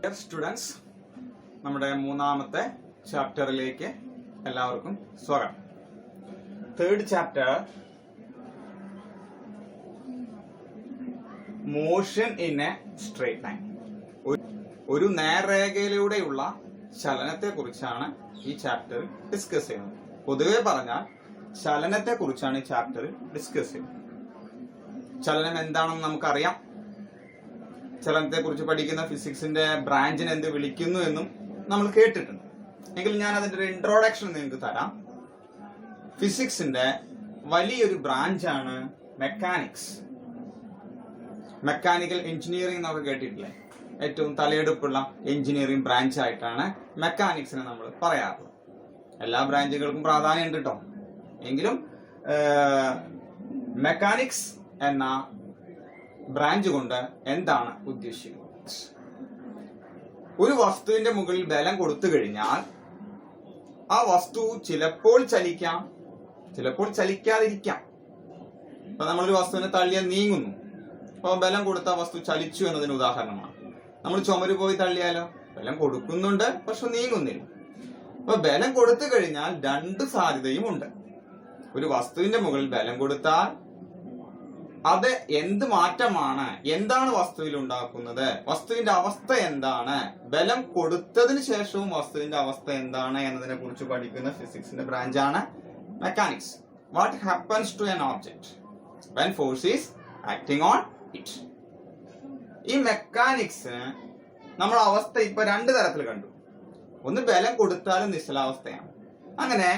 Dear students, നമ്മുടെ മൂന്നാമത്തെ ചാപ്റ്ററിലേക്ക് എല്ലാവർക്കും സ്വാഗതം. Third chapter, motion in A straight line. ഒരു നേർരേഖയിലൂടെയുള്ള ചലനത്തെ കുറിച്ചാണ് ഈ ചാപ്റ്റർ ഡിസ്കസ് ചെയ്യുന്നത്. പൊതുവെ പറഞ്ഞാൽ ചലനത്തെ കുറിച്ചാണ് ഈ ചാപ്റ്റർ ഡിസ്കസ് ചെയ്യുന്നത്. ചലനം എന്താണെന്ന് നമുക്കറിയാം. ചലനത്തെ കുറിച്ച് പഠിക്കുന്ന ഫിസിക്സിന്റെ ബ്രാഞ്ചിനെ എന്ത് വിളിക്കുന്നു എന്നും നമ്മൾ കേട്ടിട്ടുണ്ട്. എങ്കിൽ ഞാൻ അതിന്റെ ഒരു ഇൻട്രോഡക്ഷൻ നിങ്ങൾക്ക് തരാം. ഫിസിക്സിന്റെ വലിയൊരു ബ്രാഞ്ചാണ് മെക്കാനിക്സ്. മെക്കാനിക്കൽ എഞ്ചിനീയറിംഗ് എന്നൊക്കെ കേട്ടിട്ടില്ലേ? ഏറ്റവും തലയെടുപ്പുള്ള എഞ്ചിനീയറിംഗ് ബ്രാഞ്ച് ആയിട്ടാണ് മെക്കാനിക്സിനെ നമ്മൾ പറയാറുള്ളത്. എല്ലാ ബ്രാഞ്ചുകൾക്കും പ്രാധാന്യം ഉണ്ട് കേട്ടോ. എങ്കിലും മെക്കാനിക്സ് എന്ന ബ്രാഞ്ച് കൊണ്ട് എന്താണ് ഉദ്ദേശിക്കുന്നത്? ഒരു വസ്തുവിന്റെ മുകളിൽ ബലം കൊടുത്തു കഴിഞ്ഞാൽ ആ വസ്തു ചിലപ്പോൾ ചലിക്കാം, ചിലപ്പോൾ ചലിക്കാതിരിക്കാം. ഇപ്പൊ നമ്മളൊരു വസ്തുവിനെ തള്ളിയാൽ നീങ്ങുന്നു. അപ്പൊ ബലം കൊടുത്ത വസ്തു ചലിച്ചു എന്നതിന് ഉദാഹരണമാണ്. നമ്മൾ ചുമര് പോയി തള്ളിയാലോ? ബലം കൊടുക്കുന്നുണ്ട്, പക്ഷെ നീങ്ങുന്നില്ല. അപ്പൊ ബലം കൊടുത്തു കഴിഞ്ഞാൽ രണ്ട് സാധ്യതയും ഉണ്ട്. ഒരു വസ്തുവിന്റെ മുകളിൽ ബലം കൊടുത്താൽ അത് എന്ത് മാറ്റമാണ്, എന്താണ് വസ്തുവിൽ ഉണ്ടാക്കുന്നത്, വസ്തുവിന്റെ അവസ്ഥ എന്താണ്, ബലം കൊടുത്തതിന് ശേഷവും വസ്തുവിന്റെ അവസ്ഥ എന്താണ് എന്നതിനെ കുറിച്ച് പഠിക്കുന്ന ഫിസിക്സിന്റെ ബ്രാഞ്ചാണ് mechanics. What happens to an object when force is acting on it. ഈ മെക്കാനിക്സ് നമ്മൾ അവസ്ഥ ഇപ്പൊ രണ്ട് തരത്തിൽ കണ്ടു. ഒന്ന് ബലം കൊടുത്താലും നിശ്ചലാവസ്ഥയാണ്. അങ്ങനെ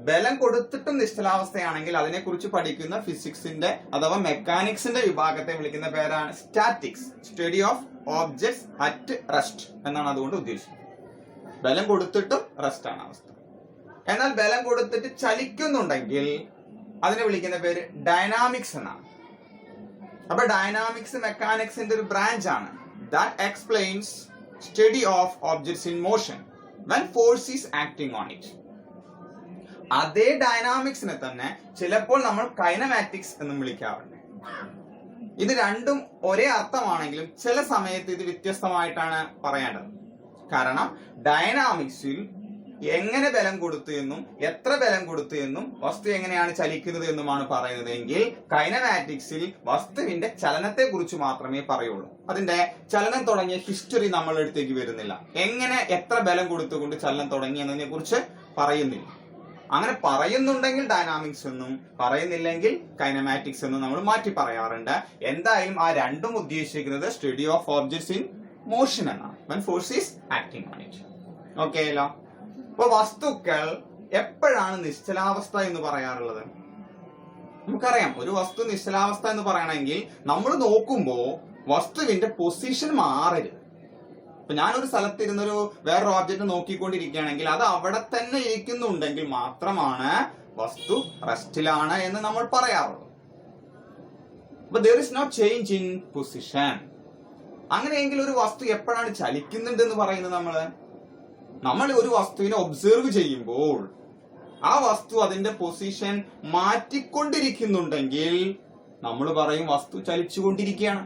ബലം കൊടുത്തിട്ടും നിശ്ചലാവസ്ഥയാണെങ്കിൽ അതിനെക്കുറിച്ച് പഠിക്കുന്ന ഫിസിക്സിന്റെ അഥവാ മെക്കാനിക്സിന്റെ വിഭാഗത്തെ വിളിക്കുന്ന പേരാണ് statics, study of objects at rest എന്നാണ് അതുകൊണ്ട് ഉദ്ദേശിക്കുന്നത്. ബലം കൊടുത്തിട്ടും റെസ്റ്റ് ആണ് അവസ്ഥ. എന്നാൽ ബലം കൊടുത്തിട്ട് ചലിക്കുന്നുണ്ടെങ്കിൽ അതിനെ വിളിക്കുന്ന പേര് ഡൈനാമിക്സ് എന്നാണ്. അപ്പൊ ഡൈനാമിക്സ് മെക്കാനിക്സിന്റെ ഒരു ബ്രാഞ്ച് ആണ്. That explains study of objects in motion when force is acting on it. അതേ ഡൈനാമിക്സിനെ തന്നെ ചിലപ്പോൾ നമ്മൾ കൈനമാറ്റിക്സ് എന്നും വിളിക്കാറുണ്ട്. ഇത് രണ്ടും ഒരേ അർത്ഥമാണെങ്കിലും ചില സമയത്ത് ഇത് വ്യത്യസ്തമായിട്ടാണ് പറയേണ്ടത്. കാരണം ഡൈനാമിക്സിൽ എങ്ങനെ ബലം കൊടുത്തു എന്നും എത്ര ബലം കൊടുത്തു എന്നും വസ്തു എങ്ങനെയാണ് ചലിക്കുന്നത് എന്നുമാണ് പറയുന്നത്. എങ്കിൽ കൈനമാറ്റിക്സിൽ വസ്തുവിന്റെ ചലനത്തെ കുറിച്ച് മാത്രമേ പറയുള്ളൂ. അതിന്റെ ചലനം തുടങ്ങിയ ഹിസ്റ്ററി നമ്മൾ അടുത്തേക്ക് വരുന്നില്ല. എങ്ങനെ എത്ര ബലം കൊടുത്തുകൊണ്ട് ചലനം തുടങ്ങി എന്നതിനെ കുറിച്ച് പറയുന്നില്ല. അങ്ങനെ പറയുന്നുണ്ടെങ്കിൽ ഡൈനാമിക്സ് എന്നും പറയുന്നില്ലെങ്കിൽ കൈനമാറ്റിക്സ് എന്നും നമ്മൾ മാറ്റി പറയാറുണ്ട്. എന്തായാലും ആ രണ്ടും ഉദ്ദേശിക്കുന്നത് study of objects in motion എന്നാണ്, when force is acting on it. Okay അല്ലോ? അപ്പൊ വസ്തുക്കൾ എപ്പോഴാണ് നിശ്ചലാവസ്ഥ എന്ന് പറയാറുള്ളത്? നമുക്കറിയാം, ഒരു വസ്തു നിശ്ചലാവസ്ഥ എന്ന് പറയണമെങ്കിൽ നമ്മൾ നോക്കുമ്പോ വസ്തുവിന്റെ പൊസിഷൻ മാറരുത്. ഇപ്പൊ ഞാനൊരു സ്ഥലത്തിരുന്നൊരു വേറൊരു ഓബ്ജക്റ്റ് നോക്കിക്കൊണ്ടിരിക്കുകയാണെങ്കിൽ അത് അവിടെ തന്നെ ഇരിക്കുന്നുണ്ടെങ്കിൽ മാത്രമാണ് വസ്തു റെസ്റ്റിലാണ് എന്ന് നമ്മൾ പറയാറുള്ളൂ. അപ്പൊ there is no change in position. അങ്ങനെയെങ്കിൽ ഒരു വസ്തു എപ്പോഴാണ് ചലിക്കുന്നുണ്ട് എന്ന് പറയുന്നത്? നമ്മൾ ഒരു വസ്തുവിനെ ഒബ്സർവ് ചെയ്യുമ്പോൾ ആ വസ്തു അതിന്റെ പൊസിഷൻ മാറ്റിക്കൊണ്ടിരിക്കുന്നുണ്ടെങ്കിൽ നമ്മൾ പറയും വസ്തു ചലിച്ചുകൊണ്ടിരിക്കുകയാണ്.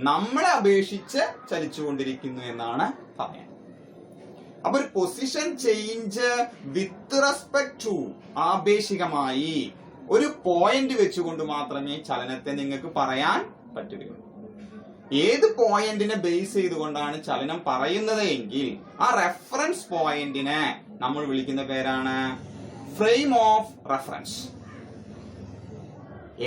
നമ്മളെ അപേക്ഷിച്ച് ചലിച്ചുകൊണ്ടിരിക്കുന്നു എന്നാണ് പറയുന്നത്. അപ്പൊ ഒരു position change with respect to, ആപേക്ഷികമായി ഒരു പോയിന്റ് വെച്ചുകൊണ്ട് മാത്രമേ ചലനത്തെ നിങ്ങൾക്ക് പറയാൻ പറ്റുകയുള്ളൂ. ഏത് പോയിന്റിനെ ബേസ് ചെയ്തുകൊണ്ടാണ് ചലനം പറയുന്നത് എങ്കിൽ ആ റെഫറൻസ് പോയിന്റിനെ നമ്മൾ വിളിക്കുന്ന പേരാണ് ഫ്രെയിം ഓഫ് റെഫറൻസ്.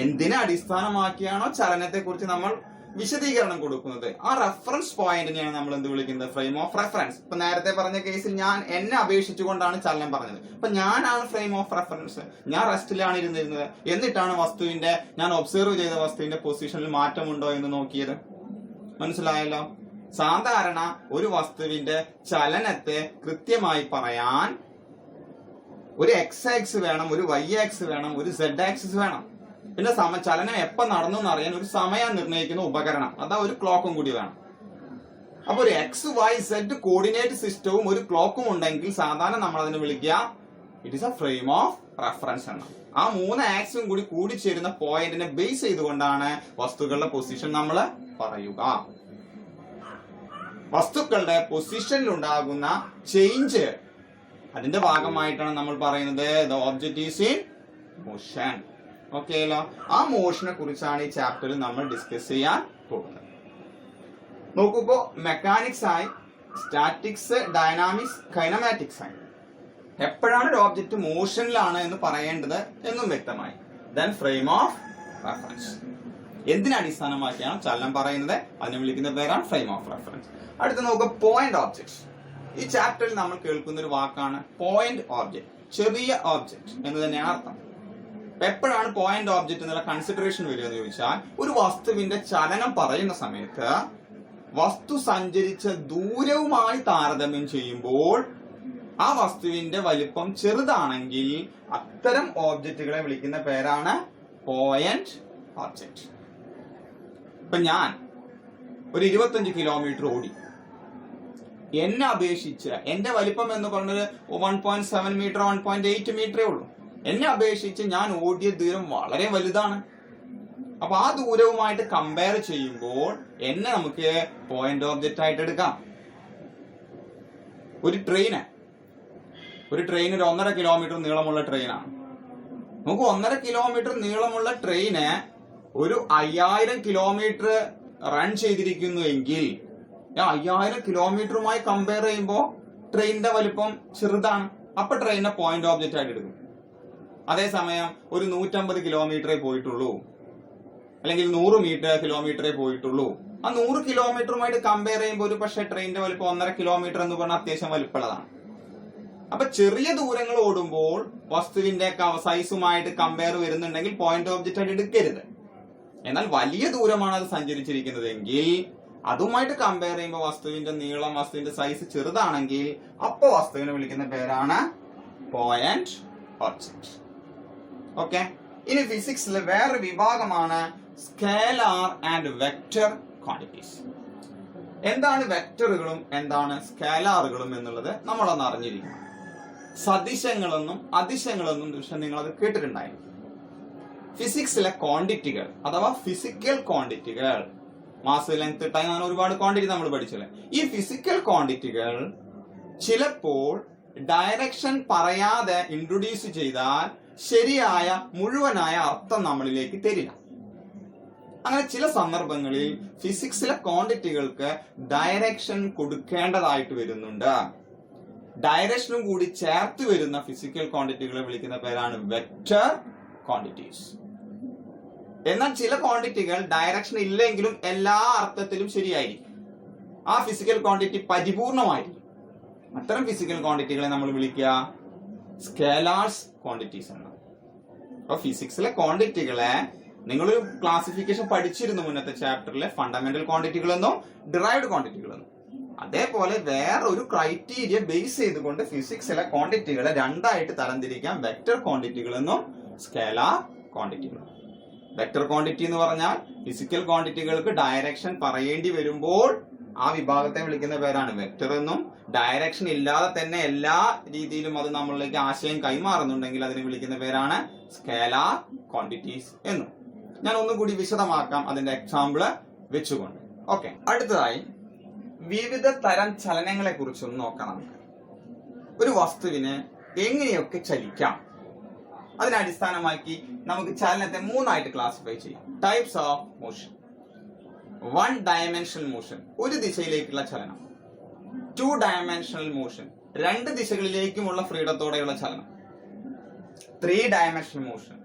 എന്തിനെ അടിസ്ഥാനമാക്കിയാണോ ചലനത്തെ കുറിച്ച് നമ്മൾ വിശദീകരണം കൊടുക്കുന്നത്, ആ റെഫറൻസ് പോയിന്റിനെയാണ് നമ്മൾ എന്ത് വിളിക്കുന്നത്? Frame of reference. ഇപ്പൊ നേരത്തെ പറഞ്ഞ കേസിൽ ഞാൻ എന്നെ അപേക്ഷിച്ചുകൊണ്ടാണ് ചലനം പറഞ്ഞത്. അപ്പൊ ഞാനാണ് ഫ്രെയിം ഓഫ് റെഫറൻസ്. ഞാൻ റെസ്റ്റിലാണ് ഇരുന്നിരുന്നത്. എന്നിട്ടാണ് വസ്തുവിന്റെ, ഞാൻ ഒബ്സർവ് ചെയ്ത വസ്തുവിന്റെ പൊസിഷനിൽ മാറ്റമുണ്ടോ എന്ന് നോക്കിയത്. മനസ്സിലായല്ലോ? സാധാരണ ഒരു വസ്തുവിന്റെ ചലനത്തെ കൃത്യമായി പറയാൻ ഒരു എക്സ് ആക്സിസ് വേണം, ഒരു വൈ ആക്സിസ് വേണം, ഒരു സെഡ് ആക്സിസ് വേണം. പിന്നെ ചലനം എപ്പോ നടന്നു എന്നറിയാൻ ഒരു സമയം നിർണ്ണയിക്കുന്ന ഉപകരണം, അതാ ഒരു ക്ലോക്കും കൂടി വേണം. അപ്പൊ ഒരു എക്സ് വൈ സെഡ് കോർഡിനേറ്റ് സിസ്റ്റവും ഒരു ക്ലോക്കും ഉണ്ടെങ്കിൽ സാധാരണ നമ്മൾ അതിനെ വിളിക്കുക it is A frame of reference എന്നാണ്. ആ മൂന്ന് ആക്സും കൂടി കൂടിച്ചേരുന്ന പോയിന്റിനെ ബേസ് ചെയ്തുകൊണ്ടാണ് വസ്തുക്കളുടെ പൊസിഷൻ നമ്മൾ പറയുക. വസ്തുക്കളുടെ പൊസിഷനിൽ ഉണ്ടാകുന്ന ചേഞ്ച്, അതിന്റെ ഭാഗമായിട്ടാണ് നമ്മൾ പറയുന്നത് the object is in motion. Okay അല്ലോ. ആ മോഷനെ കുറിച്ചാണ് ഈ ചാപ്റ്ററിൽ നമ്മൾ ഡിസ്കസ് ചെയ്യാൻ പോകുന്നത്. നോക്കുമ്പോ മെക്കാനിക്സ് ആയി, സ്റ്റാറ്റിക്സ്, ഡൈനാമിക്സ്, കൈനമാറ്റിക്സ് ആയി എപ്പോഴാണ് ഒരു ഓബ്ജക്റ്റ് മോഷനിലാണ് എന്ന് പറയേണ്ടത് എന്നും വ്യക്തമായി. ദെൻ ഫ്രെയിം ഓഫ് റെഫറൻസ്, എന്തിനെ അടിസ്ഥാനമാക്കിയാണ് ചലനം പറയുന്നത്, അതിനെ വിളിക്കുന്ന പേരാണ് ഫ്രെയിം ഓഫ് റെഫറൻസ്. അടുത്ത് നോക്കുക പോയിന്റ് ഓബ്ജക്ട്സ്. ഈ ചാപ്റ്ററിൽ നമ്മൾ കേൾക്കുന്ന ഒരു വാക്കാണ് പോയിന്റ് ഓബ്ജക്ട്, ചെറിയ ഓബ്ജക്ട് എന്ന് തന്നെയാണ് അർത്ഥം. എപ്പോഴാണ് പോയിന്റ് ഓബ്ജക്ട് എന്നുള്ള കൺസിഡറേഷൻ വരിക എന്ന് ചോദിച്ചാൽ, ഒരു വസ്തുവിന്റെ ചലനം പറയുന്ന സമയത്ത് വസ്തു സഞ്ചരിച്ച ദൂരവുമായി താരതമ്യം ചെയ്യുമ്പോൾ ആ വസ്തുവിന്റെ വലിപ്പം ചെറുതാണെങ്കിൽ അത്തരം ഓബ്ജക്റ്റുകളെ വിളിക്കുന്ന പേരാണ് പോയിന്റ് ഓബ്ജക്ട്. ഇപ്പൊ ഞാൻ ഒരു 25 കിലോമീറ്റർ ഓടി, എന്നെ അപേക്ഷിച്ച് എന്റെ വലിപ്പം എന്ന് പറഞ്ഞത് 1.7 മീറ്റർ 1.8 മീറ്ററേ ഉള്ളൂ. എന്നെ അപേക്ഷിച്ച് ഞാൻ ഓടിയ ദൂരം വളരെ വലുതാണ്. അപ്പൊ ആ ദൂരവുമായിട്ട് കമ്പയർ ചെയ്യുമ്പോൾ എന്നെ നമുക്ക് പോയിന്റ് ഓബ്ജക്റ്റ് ആയിട്ട് എടുക്കാം. ഒരു ട്രെയിൻ ഒരു 1.5 കിലോമീറ്റർ നീളമുള്ള ട്രെയിനാണ്. നമുക്ക് 1.5 കിലോമീറ്റർ നീളമുള്ള ട്രെയിന് ഒരു 5000 കിലോമീറ്റർ റൺ ചെയ്തിരിക്കുന്നു എങ്കിൽ 5000 കിലോമീറ്ററുമായി കമ്പയർ ചെയ്യുമ്പോൾ ട്രെയിനിന്റെ വലിപ്പം ചെറുതാണ്. അപ്പൊ ട്രെയിനിനെ പോയിന്റ് ഓബ്ജക്റ്റ് ആയിട്ട് എടുക്കും. അതേസമയം ഒരു 150 കിലോമീറ്ററേ പോയിട്ടുള്ളൂ, അല്ലെങ്കിൽ 100 കിലോമീറ്ററേ പോയിട്ടുള്ളൂ, ആ 100 കിലോമീറ്ററുമായിട്ട് കമ്പയർ ചെയ്യുമ്പോൾ ഒരു പക്ഷേ ട്രെയിനിന്റെ വലിപ്പം 1.5 കിലോമീറ്റർ എന്ന് പറഞ്ഞാൽ അത്യാവശ്യം വലിപ്പമുള്ളതാണ്. അപ്പൊ ചെറിയ ദൂരങ്ങൾ ഓടുമ്പോൾ വസ്തുവിന്റെ സൈസുമായിട്ട് കമ്പയർ വരുന്നുണ്ടെങ്കിൽ പോയിന്റ് ഓബ്ജക്റ്റ് ആയിട്ട് എടുക്കരുത്. എന്നാൽ വലിയ ദൂരമാണ് അത് സഞ്ചരിച്ചിരിക്കുന്നതെങ്കിൽ അതുമായിട്ട് കമ്പയർ ചെയ്യുമ്പോൾ വസ്തുവിന്റെ നീളം, വസ്തുവിന്റെ സൈസ് ചെറുതാണെങ്കിൽ അപ്പൊ വസ്തുവിനെ വിളിക്കുന്ന പേരാണ് പോയിന്റ് ഓബ്ജക്റ്റ്. ഓക്കെ. ഇനി ഫിസിക്സിലെ വേറൊരു വിഭാഗമാണ് സ്കേലാർ ആൻഡ് വെക്ടർ ക്വാണ്ടിറ്റീസ്. എന്താണ് വെക്ടറുകളും എന്താണ് സ്കേലാറുകളും എന്നുള്ളത് നമ്മളൊന്ന് അറിഞ്ഞിരിക്കണം. സദിശങ്ങളെന്നും അതിശയങ്ങളെന്നും നിങ്ങൾ അത് കേട്ടിട്ടുണ്ടായിരുന്നു. ഫിസിക്സിലെ ക്വാണ്ടിറ്റികൾ അഥവാ ഫിസിക്കൽ ക്വാണ്ടിറ്റികൾ, മാസ്, ലെങ്ത്, ടൈം, അങ്ങനെ ഒരുപാട് ക്വാണ്ടിറ്റി നമ്മൾ പഠിച്ചല്ലേ. ഈ ഫിസിക്കൽ ക്വാണ്ടിറ്റികൾ ചിലപ്പോൾ ഡയറക്ഷൻ പറയാതെ ഇൻട്രൊഡ്യൂസ് ചെയ്താൽ ശരിയായ മുഴുവനായ അർത്ഥം നമ്മളിലേക്ക് തരില്ല. അങ്ങനെ ചില സന്ദർഭങ്ങളിൽ ഫിസിക്സിലെ ക്വാണ്ടിറ്റികൾക്ക് ഡയറക്ഷൻ കൊടുക്കേണ്ടതായിട്ട് വരുന്നുണ്ട്. ഡയറക്ഷനും കൂടി ചേർത്ത് വരുന്ന ഫിസിക്കൽ ക്വാണ്ടിറ്റികളെ വിളിക്കുന്ന പേരാണ് വെക്ടർ ക്വാണ്ടിറ്റീസ്. എന്നാൽ ചില ക്വാണ്ടിറ്റികൾ ഡയറക്ഷൻ ഇല്ലെങ്കിലും എല്ലാ അർത്ഥത്തിലും ശരിയായിരിക്കും. ആ ഫിസിക്കൽ ക്വാണ്ടിറ്റി പരിപൂർണമായിരിക്കും. അത്തരം ഫിസിക്കൽ ക്വാണ്ടിറ്റികളെ നമ്മൾ വിളിക്കുക സ്കേലാർസ് ക്വാണ്ടിറ്റീസ് എന്നാണ്. അപ്പൊ ഫിസിക്സിലെ ക്വാണ്ടിറ്റികളെ നിങ്ങളൊരു ക്ലാസിഫിക്കേഷൻ പഠിച്ചിരുന്നു മുന്നത്തെ ചാപ്റ്ററിലെ, ഫണ്ടമെന്റൽ ക്വാണ്ടിറ്റികൾ എന്നും ഡിറൈവ്ഡ് ക്വാണ്ടിറ്റികൾ എന്നും. അതേപോലെ വേറൊരു ക്രൈറ്റീരിയ ബേസ് ചെയ്തുകൊണ്ട് ഫിസിക്സിലെ ക്വാണ്ടിറ്റികളെ രണ്ടായിട്ട് തരംതിരിക്കാം, വെക്ടർ ക്വാണ്ടിറ്റികൾ എന്നും സ്കേലാർ ക്വാണ്ടിറ്റികൾ. വെക്ടർ ക്വാണ്ടിറ്റി എന്ന് പറഞ്ഞാൽ ഫിസിക്കൽ ക്വാണ്ടിറ്റികൾക്ക് ഡയറക്ഷൻ പറയേണ്ടി വരുമ്പോൾ ആ വിഭാഗത്തെ വിളിക്കുന്ന പേരാണ് വെക്ടർ എന്നും, ഡയറക്ഷൻ ഇല്ലാതെ തന്നെ എല്ലാ രീതിയിലും അത് നമ്മളിലേക്ക് ആശയം കൈമാറുന്നുണ്ടെങ്കിൽ അതിനെ വിളിക്കുന്ന പേരാണ് സ്കേലാർ ക്വാണ്ടിറ്റീസ് എന്നും. ഞാൻ ഒന്നുകൂടി വിശദമാക്കാം അതിന്റെ എക്സാമ്പിള് വെച്ചുകൊണ്ട്. ഓക്കെ. അടുത്തതായി വിവിധ തരം ചലനങ്ങളെ കുറിച്ചൊന്ന് നോക്കാം. ഒരു വസ്തുവിന് എങ്ങനെയൊക്കെ ചലിക്കാം, അതിനെ അടിസ്ഥാനമാക്കി നമുക്ക് ചലനത്തെ 3 ആയിട്ട് ക്ലാസിഫൈ ചെയ്യാം. Types of motion. 1 dimensional motion, ഒരു ദിശയിലേക്കുള്ള ചലനം. 2 ഡയമെൻഷണൽ മോഷൻ, 2 ദിശകളിലേക്കുമുള്ള ഫ്രീഡത്തോടെയുള്ള ചലനം. 3 ഡയമെൻഷണൽ മോഷൻ,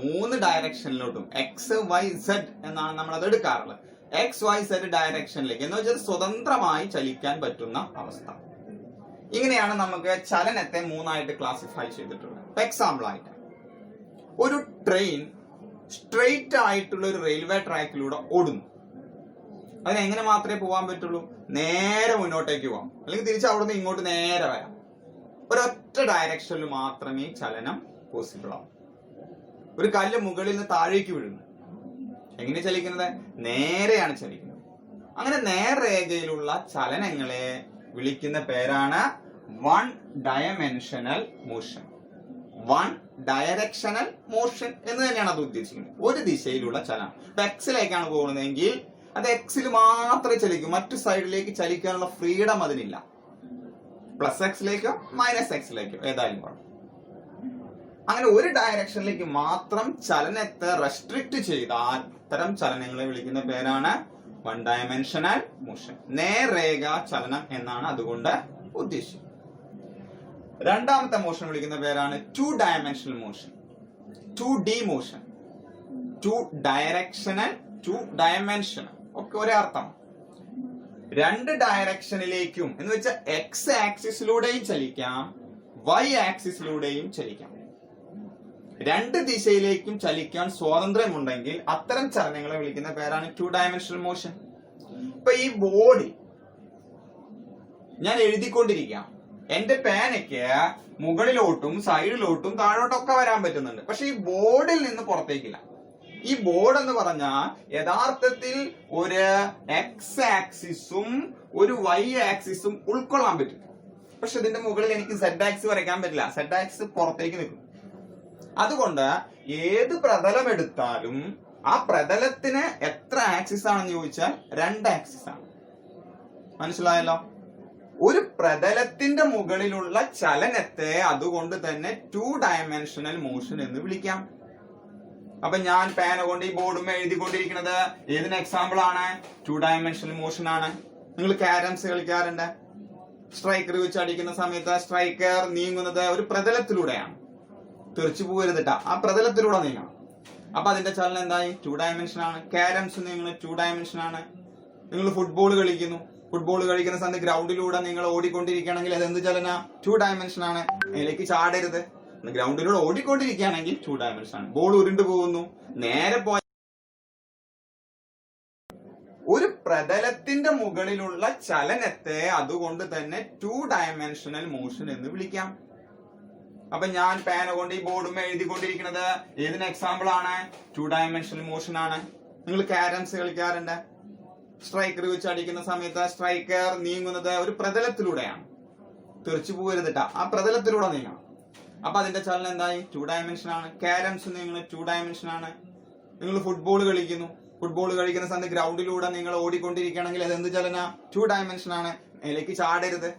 3 ഡയറക്ഷനിലോട്ടും, എക്സ് വൈ സെഡ് എന്നാണ് നമ്മൾ അത് എടുക്കാറുള്ളത്. എക്സ് വൈ സെഡ് ഡയറക്ഷനിലേക്ക് എന്ന് വെച്ചാൽ സ്വതന്ത്രമായി ചലിക്കാൻ പറ്റുന്ന അവസ്ഥ. ഇങ്ങനെയാണ് നമുക്ക് ചലനത്തെ 3 ആയിട്ട് ക്ലാസിഫൈ ചെയ്തിട്ടുള്ളത്. എക്സാമ്പിൾ ആയിട്ട് ഒരു ട്രെയിൻ സ്ട്രെയിറ്റ് ആയിട്ടുള്ള ഒരു റെയിൽവേ ട്രാക്കിലൂടെ ഓടുന്നു. അതിനെങ്ങനെ മാത്രമേ പോകാൻ പറ്റുള്ളൂ? നേരെ മുന്നോട്ടേക്ക് പോകാം, അല്ലെങ്കിൽ തിരിച്ച് അവിടുന്ന് ഇങ്ങോട്ട് നേരെ വരാം. ഒരൊറ്റ ഡയറക്ഷനിൽ മാത്രമേ ചലനം പോസിബിൾ ആവും. ഒരു കല്ല് മുകളിൽ നിന്ന് താഴേക്ക് വീഴുന്നു, എങ്ങനെ ചലിക്കുന്നത്? നേരെയാണ് ചലിക്കുന്നത്. അങ്ങനെ നേർരേഖയിലുള്ള ചലനങ്ങളെ വിളിക്കുന്ന പേരാണ് 1 ഡയമെൻഷണൽ മോഷൻ. 1 ഡയറക്ഷണൽ മോഷൻ എന്ന് തന്നെയാണ് അത് ഉദ്ദേശിക്കുന്നത്. ഒരു ദിശയിലുള്ള ചലനം. ഇപ്പൊ എക്സിലേക്കാണ് പോകുന്നതെങ്കിൽ അത് എക്സിൽ മാത്രമേ ചലിക്കൂ, മറ്റു സൈഡിലേക്ക് ചലിക്കാനുള്ള ഫ്രീഡം അതിനില്ല. പ്ലസ് എക്സിലേക്കോ മൈനസ് എക്സിലേക്കോ ഏതായാലും പാടും. അങ്ങനെ ഒരു ഡയറക്ഷനിലേക്ക് മാത്രം ചലനത്തെ റെസ്ട്രിക്ട് ചെയ്താൽ അത്തരം ചലനങ്ങളെ വിളിക്കുന്ന പേരാണ് വൺ ഡയമെൻഷണൽ മോഷൻ. നേർരേഖ ചലനം എന്നാണ് അതുകൊണ്ട് ഉദ്ദേശിക്കുന്നത്. രണ്ടാമത്തെ മോഷൻ വിളിക്കുന്ന പേരാണ് two dimensional motion, 2D motion. Two directional, two dimensional ഒക്കെ ഒരേ അർത്ഥം. രണ്ട് ഡയറക്ഷനിലേക്കും എന്ന് വെച്ചാൽ എക്സ് ആക്സിസിലൂടെയും ചലിക്കാം, വൈ ആക്സിസിലൂടെയും ചലിക്കാം. രണ്ട് ദിശയിലേക്കും ചലിക്കാൻ സ്വാതന്ത്ര്യമുണ്ടെങ്കിൽ അത്തരം ചലനങ്ങളെ വിളിക്കുന്ന പേരാണ് ടു ഡയമെൻഷണൽ മോഷൻ. ഇപ്പൊ ഈ ബോർഡിൽ ഞാൻ എഴുതിക്കൊണ്ടിരിക്കാം, എന്റെ പേനയ്ക്ക് മുകളിലോട്ടും സൈഡിലോട്ടും താഴോട്ടൊക്കെ വരാൻ പറ്റുന്നുണ്ട്. പക്ഷെ ഈ ബോർഡിൽ നിന്ന് പുറത്തേക്കില്ല. ഈ ബോർഡ് എന്ന് പറഞ്ഞാൽ യഥാർത്ഥത്തിൽ ഒരു എക്സ് ആക്സിസും ഒരു വൈ ആക്സിസും ഉൾക്കൊള്ളാൻ പറ്റും. പക്ഷെ ഇതിന്റെ മുകളിൽ എനിക്ക് സെഡ് ആക്സിസ് വരയ്ക്കാൻ പറ്റില്ല, സെഡ് ആക്സിസ് പുറത്തേക്ക് നിൽക്കും. അതുകൊണ്ട് ഏത് പ്രതലം എടുത്താലും ആ പ്രതലത്തിന് എത്ര ആക്സിസ് ആണെന്ന് ചോദിച്ചാൽ 2 ആക്സിസ് ആണ്. മനസ്സിലായല്ലോ? ഒരു പ്രതലത്തിന്റെ മുകളിലുള്ള ചലനത്തെ അതുകൊണ്ട് തന്നെ 2 ഡയമെൻഷണൽ മോഷൻ എന്ന് വിളിക്കാം. അപ്പൊ ഞാൻ പേന കൊണ്ട് ഈ ബോർഡും എഴുതിക്കൊണ്ടിരിക്കുന്നത് ഏതിന് എക്സാമ്പിൾ ആണ്? 2 ഡയമെൻഷണൽ മോഷൻ ആണ്. നിങ്ങൾ ക്യാരംസ് കളിക്കാറുണ്ട്. സ്ട്രൈക്കർ വെച്ച് അടിക്കുന്ന സമയത്ത് സ്ട്രൈക്കർ നീങ്ങുന്നത് ഒരു പ്രതലത്തിലൂടെയാണ്. തെറിച്ചു പോകരുതിട്ടാ, ആ പ്രതലത്തിലൂടെ നീങ്ങണം. അപ്പൊ അതിന്റെ ചലനം എന്തായി? 2 ഡയമെൻഷൻ ആണ്. ക്യാരംസ് നിങ്ങൾ 2 ഡയമെൻഷൻ ആണ്. നിങ്ങൾ ഫുട്ബോൾ കളിക്കുന്നു, ഫുട്ബോൾ കളിക്കുന്ന സമയത്ത് ഗ്രൗണ്ടിലൂടെ നിങ്ങൾ ഓടിക്കൊണ്ടിരിക്കുകയാണെങ്കിൽ അത് എന്ത് ചലന? 2 ഡയമെൻഷൻ ആണ്. അതിലേക്ക് ചാടരുത്. ഗ്രൗണ്ടിലൂടെ ഓടിക്കൊണ്ടിരിക്കുകയാണെങ്കിൽ 2 ഡയമെൻഷൻ ആണ്. ബോൾ ഉരുണ്ടു പോകുന്നു, നേരെ പോയ ഒരു പ്രതലത്തിന്റെ മുകളിലുള്ള ചലനത്തെ അതുകൊണ്ട് തന്നെ 2 ഡയമെൻഷണൽ മോഷൻ എന്ന് വിളിക്കാം. അപ്പൊ ഞാൻ പേന കൊണ്ട് ഈ ബോർഡും എഴുതിക്കൊണ്ടിരിക്കുന്നത് ഏതിന് എക്സാമ്പിൾ ആണ്? 2 ഡയമെൻഷണൽ മോഷൻ ആണ്. നിങ്ങൾ ക്യാരംസ് കളിക്കാറുണ്ട്. സ്ട്രൈക്കർ വെച്ച് അടിക്കുന്ന സമയത്ത് സ്ട്രൈക്കർ നീങ്ങുന്നത് ഒരു പ്രതലത്തിലൂടെയാണ്. തെറിച്ചു പോകരുതിട്ടാ, ആ പ്രതലത്തിലൂടെ നീങ്ങണം. അപ്പൊ അതിന്റെ ചലനം എന്തായി? 2 ഡയമെൻഷൻ ആണ്. ക്യാരംസ് നിങ്ങൾ 2 ഡയമെൻഷൻ ആണ്. നിങ്ങൾ ഫുട്ബോൾ കളിക്കുന്നു, ഫുട്ബോൾ കളിക്കുന്ന സമയത്ത് ഗ്രൗണ്ടിലൂടെ നിങ്ങൾ ഓടിക്കൊണ്ടിരിക്കുകയാണെങ്കിൽ അത് എന്ത് ചലന? 2 ഡയമെൻഷൻ ആണ്. അതിലേക്ക് ചാടരുത്.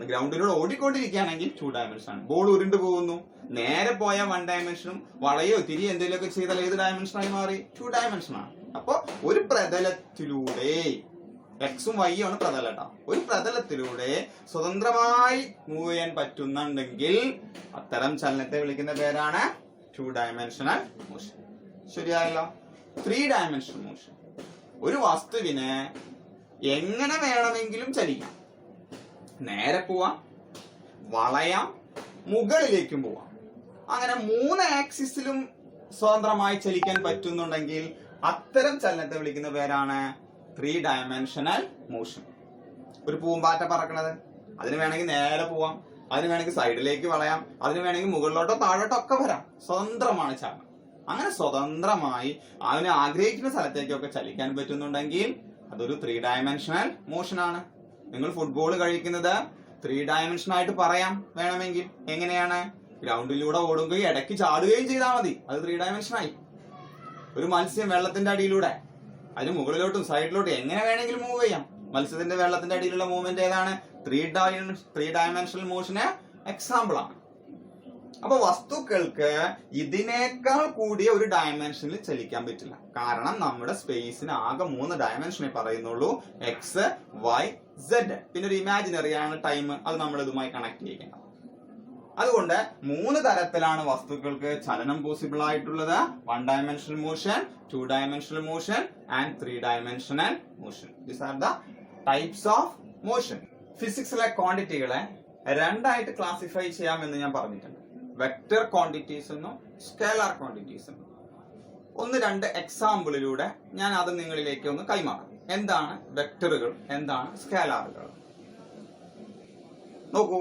ഗ്രൗണ്ടിലൂടെ ഓടിക്കൊണ്ടിരിക്കുകയാണെങ്കിൽ 2 ഡയമെൻഷൻ ആണ്. ബോൾ ഉരുണ്ടു പോകുന്നു, നേരെ പോയ 1 ഡയമെൻഷനും വളയോ തിരി എന്തെങ്കിലുമൊക്കെ ചെയ്താൽ ഏത് ഡയമെൻഷനായി മാറി? 2 ഡയമെൻഷൻ ആണ്. അപ്പൊ ഒരു പ്രതലത്തിലൂടെ എക്സും വൈ ആണ് പ്രതലം കേട്ടോ. ഒരു പ്രതലത്തിലൂടെ സ്വതന്ത്രമായി മൂവ് ചെയ്യാൻ പറ്റുന്നുണ്ടെങ്കിൽ അത്തരം ചലനത്തെ വിളിക്കുന്ന പേരാണ് 2 ഡയമെൻഷണൽ മോഷൻ. ശരിയായല്ലോ? 3 dimensional motion. ഒരു വസ്തുവിന് എങ്ങനെ വേണമെങ്കിലും ചലിക്കാം. നേരെ പോവാം, വളയാം, മുകളിലേക്കും പോവാം. അങ്ങനെ 3 ആക്സിസിലും സ്വതന്ത്രമായി ചലിക്കാൻ പറ്റുന്നുണ്ടെങ്കിൽ അത്തരം ചലനത്തെ വിളിക്കുന്ന പേരാണ് 3 ഡയമെൻഷണൽ മോഷൻ. ഒരു പൂമ്പാറ്റ പറക്കണത്, അതിന് വേണമെങ്കിൽ നേരെ പോവാം, അതിന് വേണമെങ്കിൽ സൈഡിലേക്ക് വളയാം, അതിന് വേണമെങ്കിൽ മുകളിലോട്ടോ താഴോട്ടോ ഒക്കെ വരാം. സ്വതന്ത്രമാണ് ചലനം. അങ്ങനെ സ്വതന്ത്രമായി അവന് ആഗ്രഹിക്കുന്ന സ്ഥലത്തേക്കൊക്കെ ചലിക്കാൻ പറ്റുന്നുണ്ടെങ്കിൽ അതൊരു 3 ഡയമെൻഷണൽ മോഷൻ ആണ്. നിങ്ങൾ ഫുട്ബോൾ കഴിക്കുന്നത് 3 ഡയമെൻഷൻ ആയിട്ട് പറയാം വേണമെങ്കിൽ. എങ്ങനെയാണ്? ഗ്രൗണ്ടിലൂടെ ഓടുകയും ഇടയ്ക്ക് ചാടുകയും ചെയ്താൽ മതി, അത് 3 ഡയമെൻഷൻ ആയി. ഒരു മത്സ്യം വെള്ളത്തിന്റെ അടിയിലൂടെ അതിന് മുകളിലോട്ടും സൈഡിലോട്ടും എങ്ങനെ വേണമെങ്കിലും മൂവ് ചെയ്യാം. മത്സ്യത്തിന്റെ വെള്ളത്തിന്റെ അടിയിലുള്ള മൂവ്മെന്റ് ഏതാണ്? 3 ഡയമെൻഷണൽ മോഷന് എക്സാമ്പിൾ ആണ്. അപ്പൊ വസ്തുക്കൾക്ക് ഇതിനേക്കാൾ കൂടിയ ഒരു ഡയമെൻഷനിൽ ചലിക്കാൻ പറ്റില്ല. കാരണം നമ്മുടെ സ്പേസിന് ആകെ 3 ഡയമെൻഷനെ പറയുന്നുള്ളൂ: എക്സ്, വൈ, സെഡ്. പിന്നെ ഒരു ഇമാജിനറി ആണ് ടൈം, അത് നമ്മൾ ഇതുമായി കണക്ട് ചെയ്യണം. അതുകൊണ്ട് 3 തരത്തിലാണ് വസ്തുക്കൾക്ക് ചലനം പോസിബിൾ ആയിട്ടുള്ളത്: 1 dimensional motion, 2 dimensional motion and 3 dimensional motion. These are the types of motion. ഫിസിക്സിലെ ക്വാണ്ടിറ്റികളെ 2 ആയിട്ട് ക്ലാസിഫൈ ചെയ്യാമെന്ന് ഞാൻ പറഞ്ഞിട്ടുണ്ട്: വെക്ടർ ക്വാണ്ടിറ്റീസ് എന്നും സ്കേലാർ ക്വാണ്ടിറ്റീസ് എന്നും. 1-2 എക്സാമ്പിളിലൂടെ ഞാൻ അത് നിങ്ങളിലേക്ക് ഒന്ന് കൈമാറാം. എന്താണ് വെക്ടറുകൾ, എന്താണ് സ്കേലാറുകൾ? നോക്കൂ,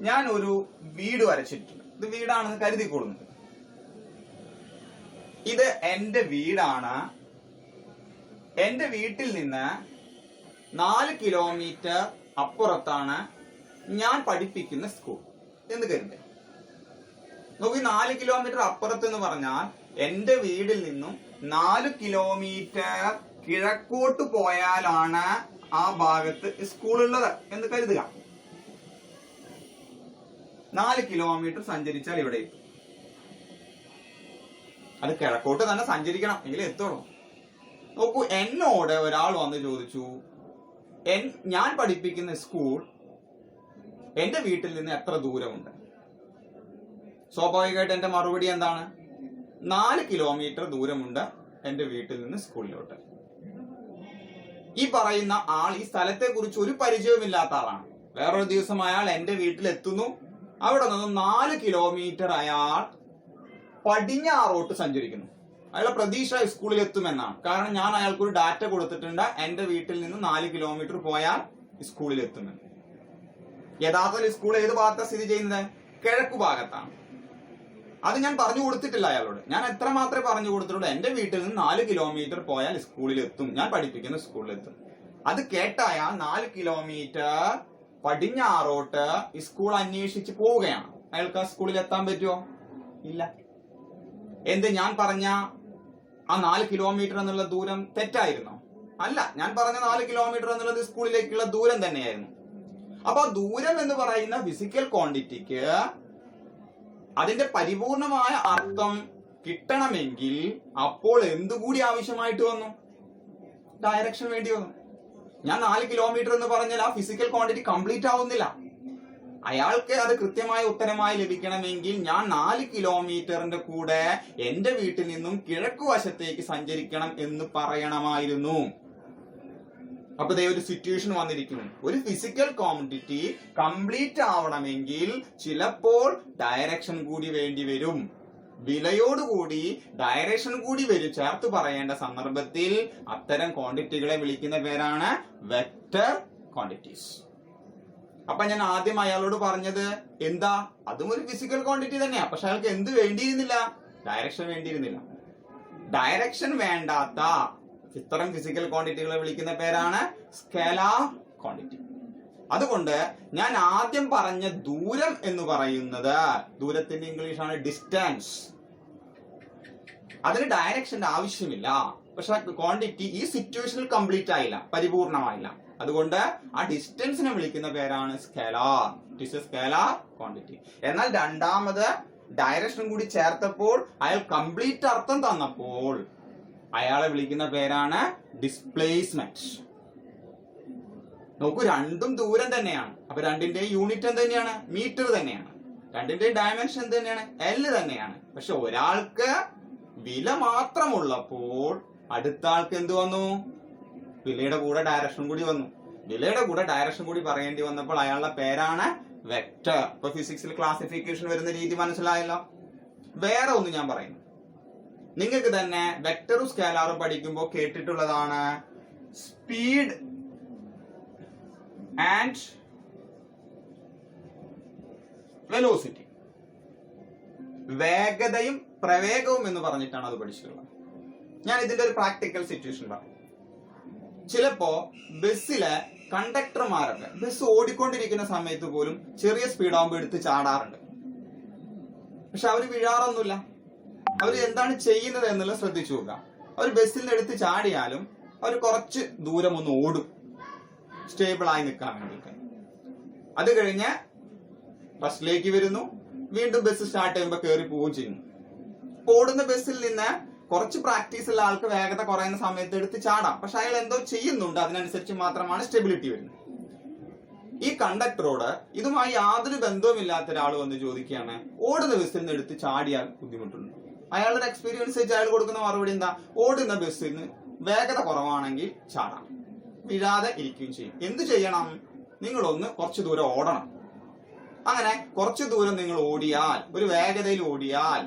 ഞാൻ ഒരു വീട് വരച്ചിട്ടുണ്ട്. ഇത് വീടാണെന്ന് കരുതിക്കൊള്ളുന്നത്. ഇത് എന്റെ വീടാണ്. എന്റെ വീട്ടിൽ നിന്ന് 4 കിലോമീറ്റർ അപ്പുറത്താണ് ഞാൻ പഠിപ്പിക്കുന്ന സ്കൂൾ എന്ന് കരുതേ. നോക്കൂ, 4 കിലോമീറ്റർ അപ്പുറത്ത് എന്ന് പറഞ്ഞാൽ എന്റെ വീടിൽ നിന്നും 4 കിലോമീറ്റർ കിഴക്കോട്ട് പോയാലാണ് ആ ഭാഗത്ത് സ്കൂളുള്ളത് എന്ന് കരുതുക. 4 കിലോമീറ്റർ സഞ്ചരിച്ചാൽ ഇവിടെ എത്തും. അത് കിഴക്കോട്ട് തന്നെ സഞ്ചരിക്കണം എങ്കിലും എത്തുള്ളൂ. നോക്കൂ, എന്നോട് ഒരാൾ വന്ന് ചോദിച്ചു, ഞാൻ പഠിപ്പിക്കുന്ന സ്കൂൾ എന്റെ വീട്ടിൽ നിന്ന് എത്ര ദൂരമുണ്ട്? സ്വാഭാവികമായിട്ട് എന്റെ മറുപടി എന്താണ്? 4 കിലോമീറ്റർ ദൂരമുണ്ട് എന്റെ വീട്ടിൽ നിന്ന് സ്കൂളിലോട്ട്. ഈ പറയുന്ന ആൾ ഈ സ്ഥലത്തെ കുറിച്ച് ഒരു പരിചയവുമില്ലാത്ത ആളാണ്. വേറൊരു ദിവസം അയാൾ എന്റെ വീട്ടിൽ എത്തുന്നു. അവിടെ നിന്ന് 4 കിലോമീറ്റർ അയാൾ പടിഞ്ഞാറോട്ട് സഞ്ചരിക്കുന്നു. അയാളുടെ പ്രതീക്ഷ സ്കൂളിൽ എത്തുമെന്നാണ്. കാരണം ഞാൻ അയാൾക്കൊരു ഡാറ്റ കൊടുത്തിട്ടുണ്ട്, എന്റെ വീട്ടിൽ നിന്ന് 4 കിലോമീറ്റർ പോയാൽ സ്കൂളിൽ എത്തുമെന്ന്. യഥാർത്ഥത്തിൽ സ്കൂൾ ഏത് ഭാഗത്താണ് സ്ഥിതി ചെയ്യുന്നത്? കിഴക്കു ഭാഗത്താണ്. അത് ഞാൻ പറഞ്ഞു കൊടുത്തിട്ടില്ല അയാളോട്. ഞാൻ എത്ര മാത്രമേ പറഞ്ഞു കൊടുത്തിട്ടുള്ളൂ, എന്റെ വീട്ടിൽ നിന്ന് 4 കിലോമീറ്റർ പോയാൽ സ്കൂളിൽ എത്തും, ഞാൻ പഠിപ്പിക്കുന്ന സ്കൂളിൽ എത്തും. അത് കേട്ട അയാൾ 4 കിലോമീറ്റർ പടിഞ്ഞാറോട്ട് സ്കൂൾ അന്വേഷിച്ച് പോവുകയാണ്. അയാൾക്ക് ആ സ്കൂളിൽ എത്താൻ പറ്റുമോ? ഇല്ല. എന്ത്, ഞാൻ പറഞ്ഞ ആ 4 കിലോമീറ്റർ എന്നുള്ള ദൂരം തെറ്റായിരുന്നോ? അല്ല, ഞാൻ പറഞ്ഞ 4 കിലോമീറ്റർ എന്നുള്ളത് സ്കൂളിലേക്കുള്ള ദൂരം തന്നെയായിരുന്നു. അപ്പൊ ദൂരം എന്ന് പറയുന്ന ഫിസിക്കൽ ക്വാണ്ടിറ്റിക്ക് അതിന്റെ പരിപൂർണമായ അർത്ഥം കിട്ടണമെങ്കിൽ അപ്പോൾ എന്തുകൂടി ആവശ്യമായിട്ട് വന്നു? ഡയറക്ഷൻ വേണ്ടി വന്നു. ഞാൻ 4 കിലോമീറ്റർ എന്ന് പറഞ്ഞാൽ ആ ഫിസിക്കൽ ക്വാണ്ടിറ്റി കംപ്ലീറ്റ് ആവുന്നില്ല. അയാൾക്ക് അത് കൃത്യമായ ഉത്തരമായി ലഭിക്കണമെങ്കിൽ ഞാൻ 4 കിലോമീറ്ററിന്റെ കൂടെ എന്റെ വീട്ടിൽ നിന്നും കിഴക്കു വശത്തേക്ക് സഞ്ചരിക്കണം എന്ന് പറയണമായിരുന്നു. അപ്പൊ ദേ ഒരു സിറ്റുവേഷൻ വന്നിരിക്കുന്നു. ഒരു ഫിസിക്കൽ ക്വാണ്ടിറ്റി കംപ്ലീറ്റ് ആവണമെങ്കിൽ ചിലപ്പോൾ ഡയറക്ഷൻ കൂടി വേണ്ടി വരും. വിലയോടുകൂടി ഡയറക്ഷൻ കൂടി വരും ചേർത്ത് പറയേണ്ട സന്ദർഭത്തിൽ അത്തരം ക്വാണ്ടിറ്റികളെ വിളിക്കുന്ന പേരാണ് വെക്റ്റർ ക്വാണ്ടിറ്റീസ്. അപ്പൊ ഞാൻ ആദ്യം അയാളോട് പറഞ്ഞത് എന്താ? അതും ഒരു ഫിസിക്കൽ ക്വാണ്ടിറ്റി തന്നെയാ. പക്ഷെ അയാൾക്ക് എന്ത് വേണ്ടിയിരുന്നില്ല? ഡയറക്ഷൻ വേണ്ടിയിരുന്നില്ല. ഡയറക്ഷൻ വേണ്ടാത്ത ഇത്തരം ഫിസിക്കൽ ക്വാണ്ടിറ്റികളെ വിളിക്കുന്ന പേരാണ് സ്കേലാർ ക്വാണ്ടിറ്റി. അതുകൊണ്ട് ഞാൻ ആദ്യം പറഞ്ഞ ദൂരം എന്ന് പറയുന്നത്, ദൂരത്തിന്റെ ഇംഗ്ലീഷാണ് ഡിസ്റ്റൻസ്. അതിന് ഡയറക്ഷന്റെ ആവശ്യമില്ല. പക്ഷെ ക്വാണ്ടിറ്റി ഈ സിറ്റുവേഷനിൽ കംപ്ലീറ്റ് ആയില്ല, പരിപൂർണമായില്ല. അതുകൊണ്ട് ആ ഡിസ്റ്റൻസിനെ വിളിക്കുന്ന പേരാണ് scalar. It is A scalar quantity. എന്നാൽ രണ്ടാമത് ഡയറക്ഷൻ കൂടി ചേർത്തപ്പോൾ അയാൾ കംപ്ലീറ്റ് അർത്ഥം തന്നപ്പോൾ അയാളെ വിളിക്കുന്ന പേരാണ് ഡിസ്പ്ലേസ്മെന്റ്. നോക്കൂ, രണ്ടും ദൂരം തന്നെയാണ്. അപ്പൊ രണ്ടിന്റെയും യൂണിറ്റ് എന്ത് തന്നെയാണ്? മീറ്റർ തന്നെയാണ്. രണ്ടിന്റെയും ഡയമെൻഷൻ എന്ത് തന്നെയാണ്? L തന്നെയാണ്. പക്ഷെ ഒരാൾക്ക് വില മാത്രമുള്ളപ്പോൾ അടുത്ത ആൾക്ക് എന്ത് വന്നു? വിലയുടെ കൂടെ ഡയറക്ഷൻ കൂടി വന്നു. വിലയുടെ കൂടെ ഡയറക്ഷൻ കൂടി പറയേണ്ടി വന്നപ്പോൾ അയാളുടെ പേരാണ് വെക്റ്റർ. ഇപ്പൊ ഫിസിക്സിൽ ക്ലാസിഫിക്കേഷൻ വരുന്ന രീതി മനസ്സിലായല്ലോ. വേറെ ഒന്ന് ഞാൻ പറയുന്നു. നിങ്ങൾക്ക് തന്നെ വെക്റ്ററും സ്കേലാറും പഠിക്കുമ്പോൾ കേട്ടിട്ടുള്ളതാണ് സ്പീഡ് ആൻഡ് വെലോസിറ്റി. വേഗതയും പ്രവേഗവും എന്ന് പറഞ്ഞിട്ടാണ് അത് പഠിച്ചിട്ടുള്ളത്. ഞാൻ ഇതിന്റെ ഒരു പ്രാക്ടിക്കൽ സിറ്റുവേഷൻ പറഞ്ഞു. ചിലപ്പോ ബസ്സിലെ കണ്ടക്ടർമാരൊക്കെ ബസ് ഓടിക്കൊണ്ടിരിക്കുന്ന സമയത്ത് പോലും ചെറിയ സ്പീഡാകുമ്പോൾ എടുത്ത് ചാടാറുണ്ട്. പക്ഷെ അവര് വീഴാറൊന്നുമില്ല. അവർ എന്താണ് ചെയ്യുന്നത് എന്നുള്ളത് ശ്രദ്ധിച്ചു നോക്കുക. അവർ ബസ്സിൽ നിന്ന് എടുത്ത് ചാടിയാലും അവർ കുറച്ച് ദൂരം ഒന്ന് ഓടും, സ്റ്റേബിൾ ആയി നിൽക്കാൻ വേണ്ടിയിട്ട്. അത് കഴിഞ്ഞ് ബസ്സിലേക്ക് വരുന്നു, വീണ്ടും ബസ് സ്റ്റാർട്ട് ചെയ്യുമ്പോൾ കയറി പോവുകയും ചെയ്യുന്നു. ഓടുന്ന ബസ്സിൽ നിന്ന് കുറച്ച് പ്രാക്ടീസ് ഉള്ള ആൾക്ക് വേഗത കുറയുന്ന സമയത്ത് എടുത്ത് ചാടാം. പക്ഷെ അയാൾ എന്തോ ചെയ്യുന്നുണ്ട്, അതിനനുസരിച്ച് മാത്രമാണ് സ്റ്റെബിലിറ്റി വരുന്നത്. ഈ കണ്ടക്ടറോട് ഇതുമായി യാതൊരു ബന്ധവുമില്ലാത്ത ഒരാൾ വന്ന് ചോദിക്കുകയാണ്, ഓടുന്ന ബസ്സിൽ നിന്ന് എടുത്ത് ചാടിയാൽ ബുദ്ധിമുട്ടുണ്ട്? അയാളുടെ എക്സ്പീരിയൻസ് വെച്ച് അയാൾ കൊടുക്കുന്ന മറുപടി എന്താ? ഓടുന്ന ബസ്സിൽ നിന്ന് വേഗത കുറവാണെങ്കിൽ ചാടാം, വീഴാതെ ഇരിക്കുകയും ചെയ്യും. എന്ത് ചെയ്യണം? നിങ്ങളൊന്ന് കുറച്ച് ദൂരം ഓടണം. അങ്ങനെ കുറച്ച് ദൂരം നിങ്ങൾ ഓടിയാൽ, ഒരു വേഗതയിൽ ഓടിയാൽ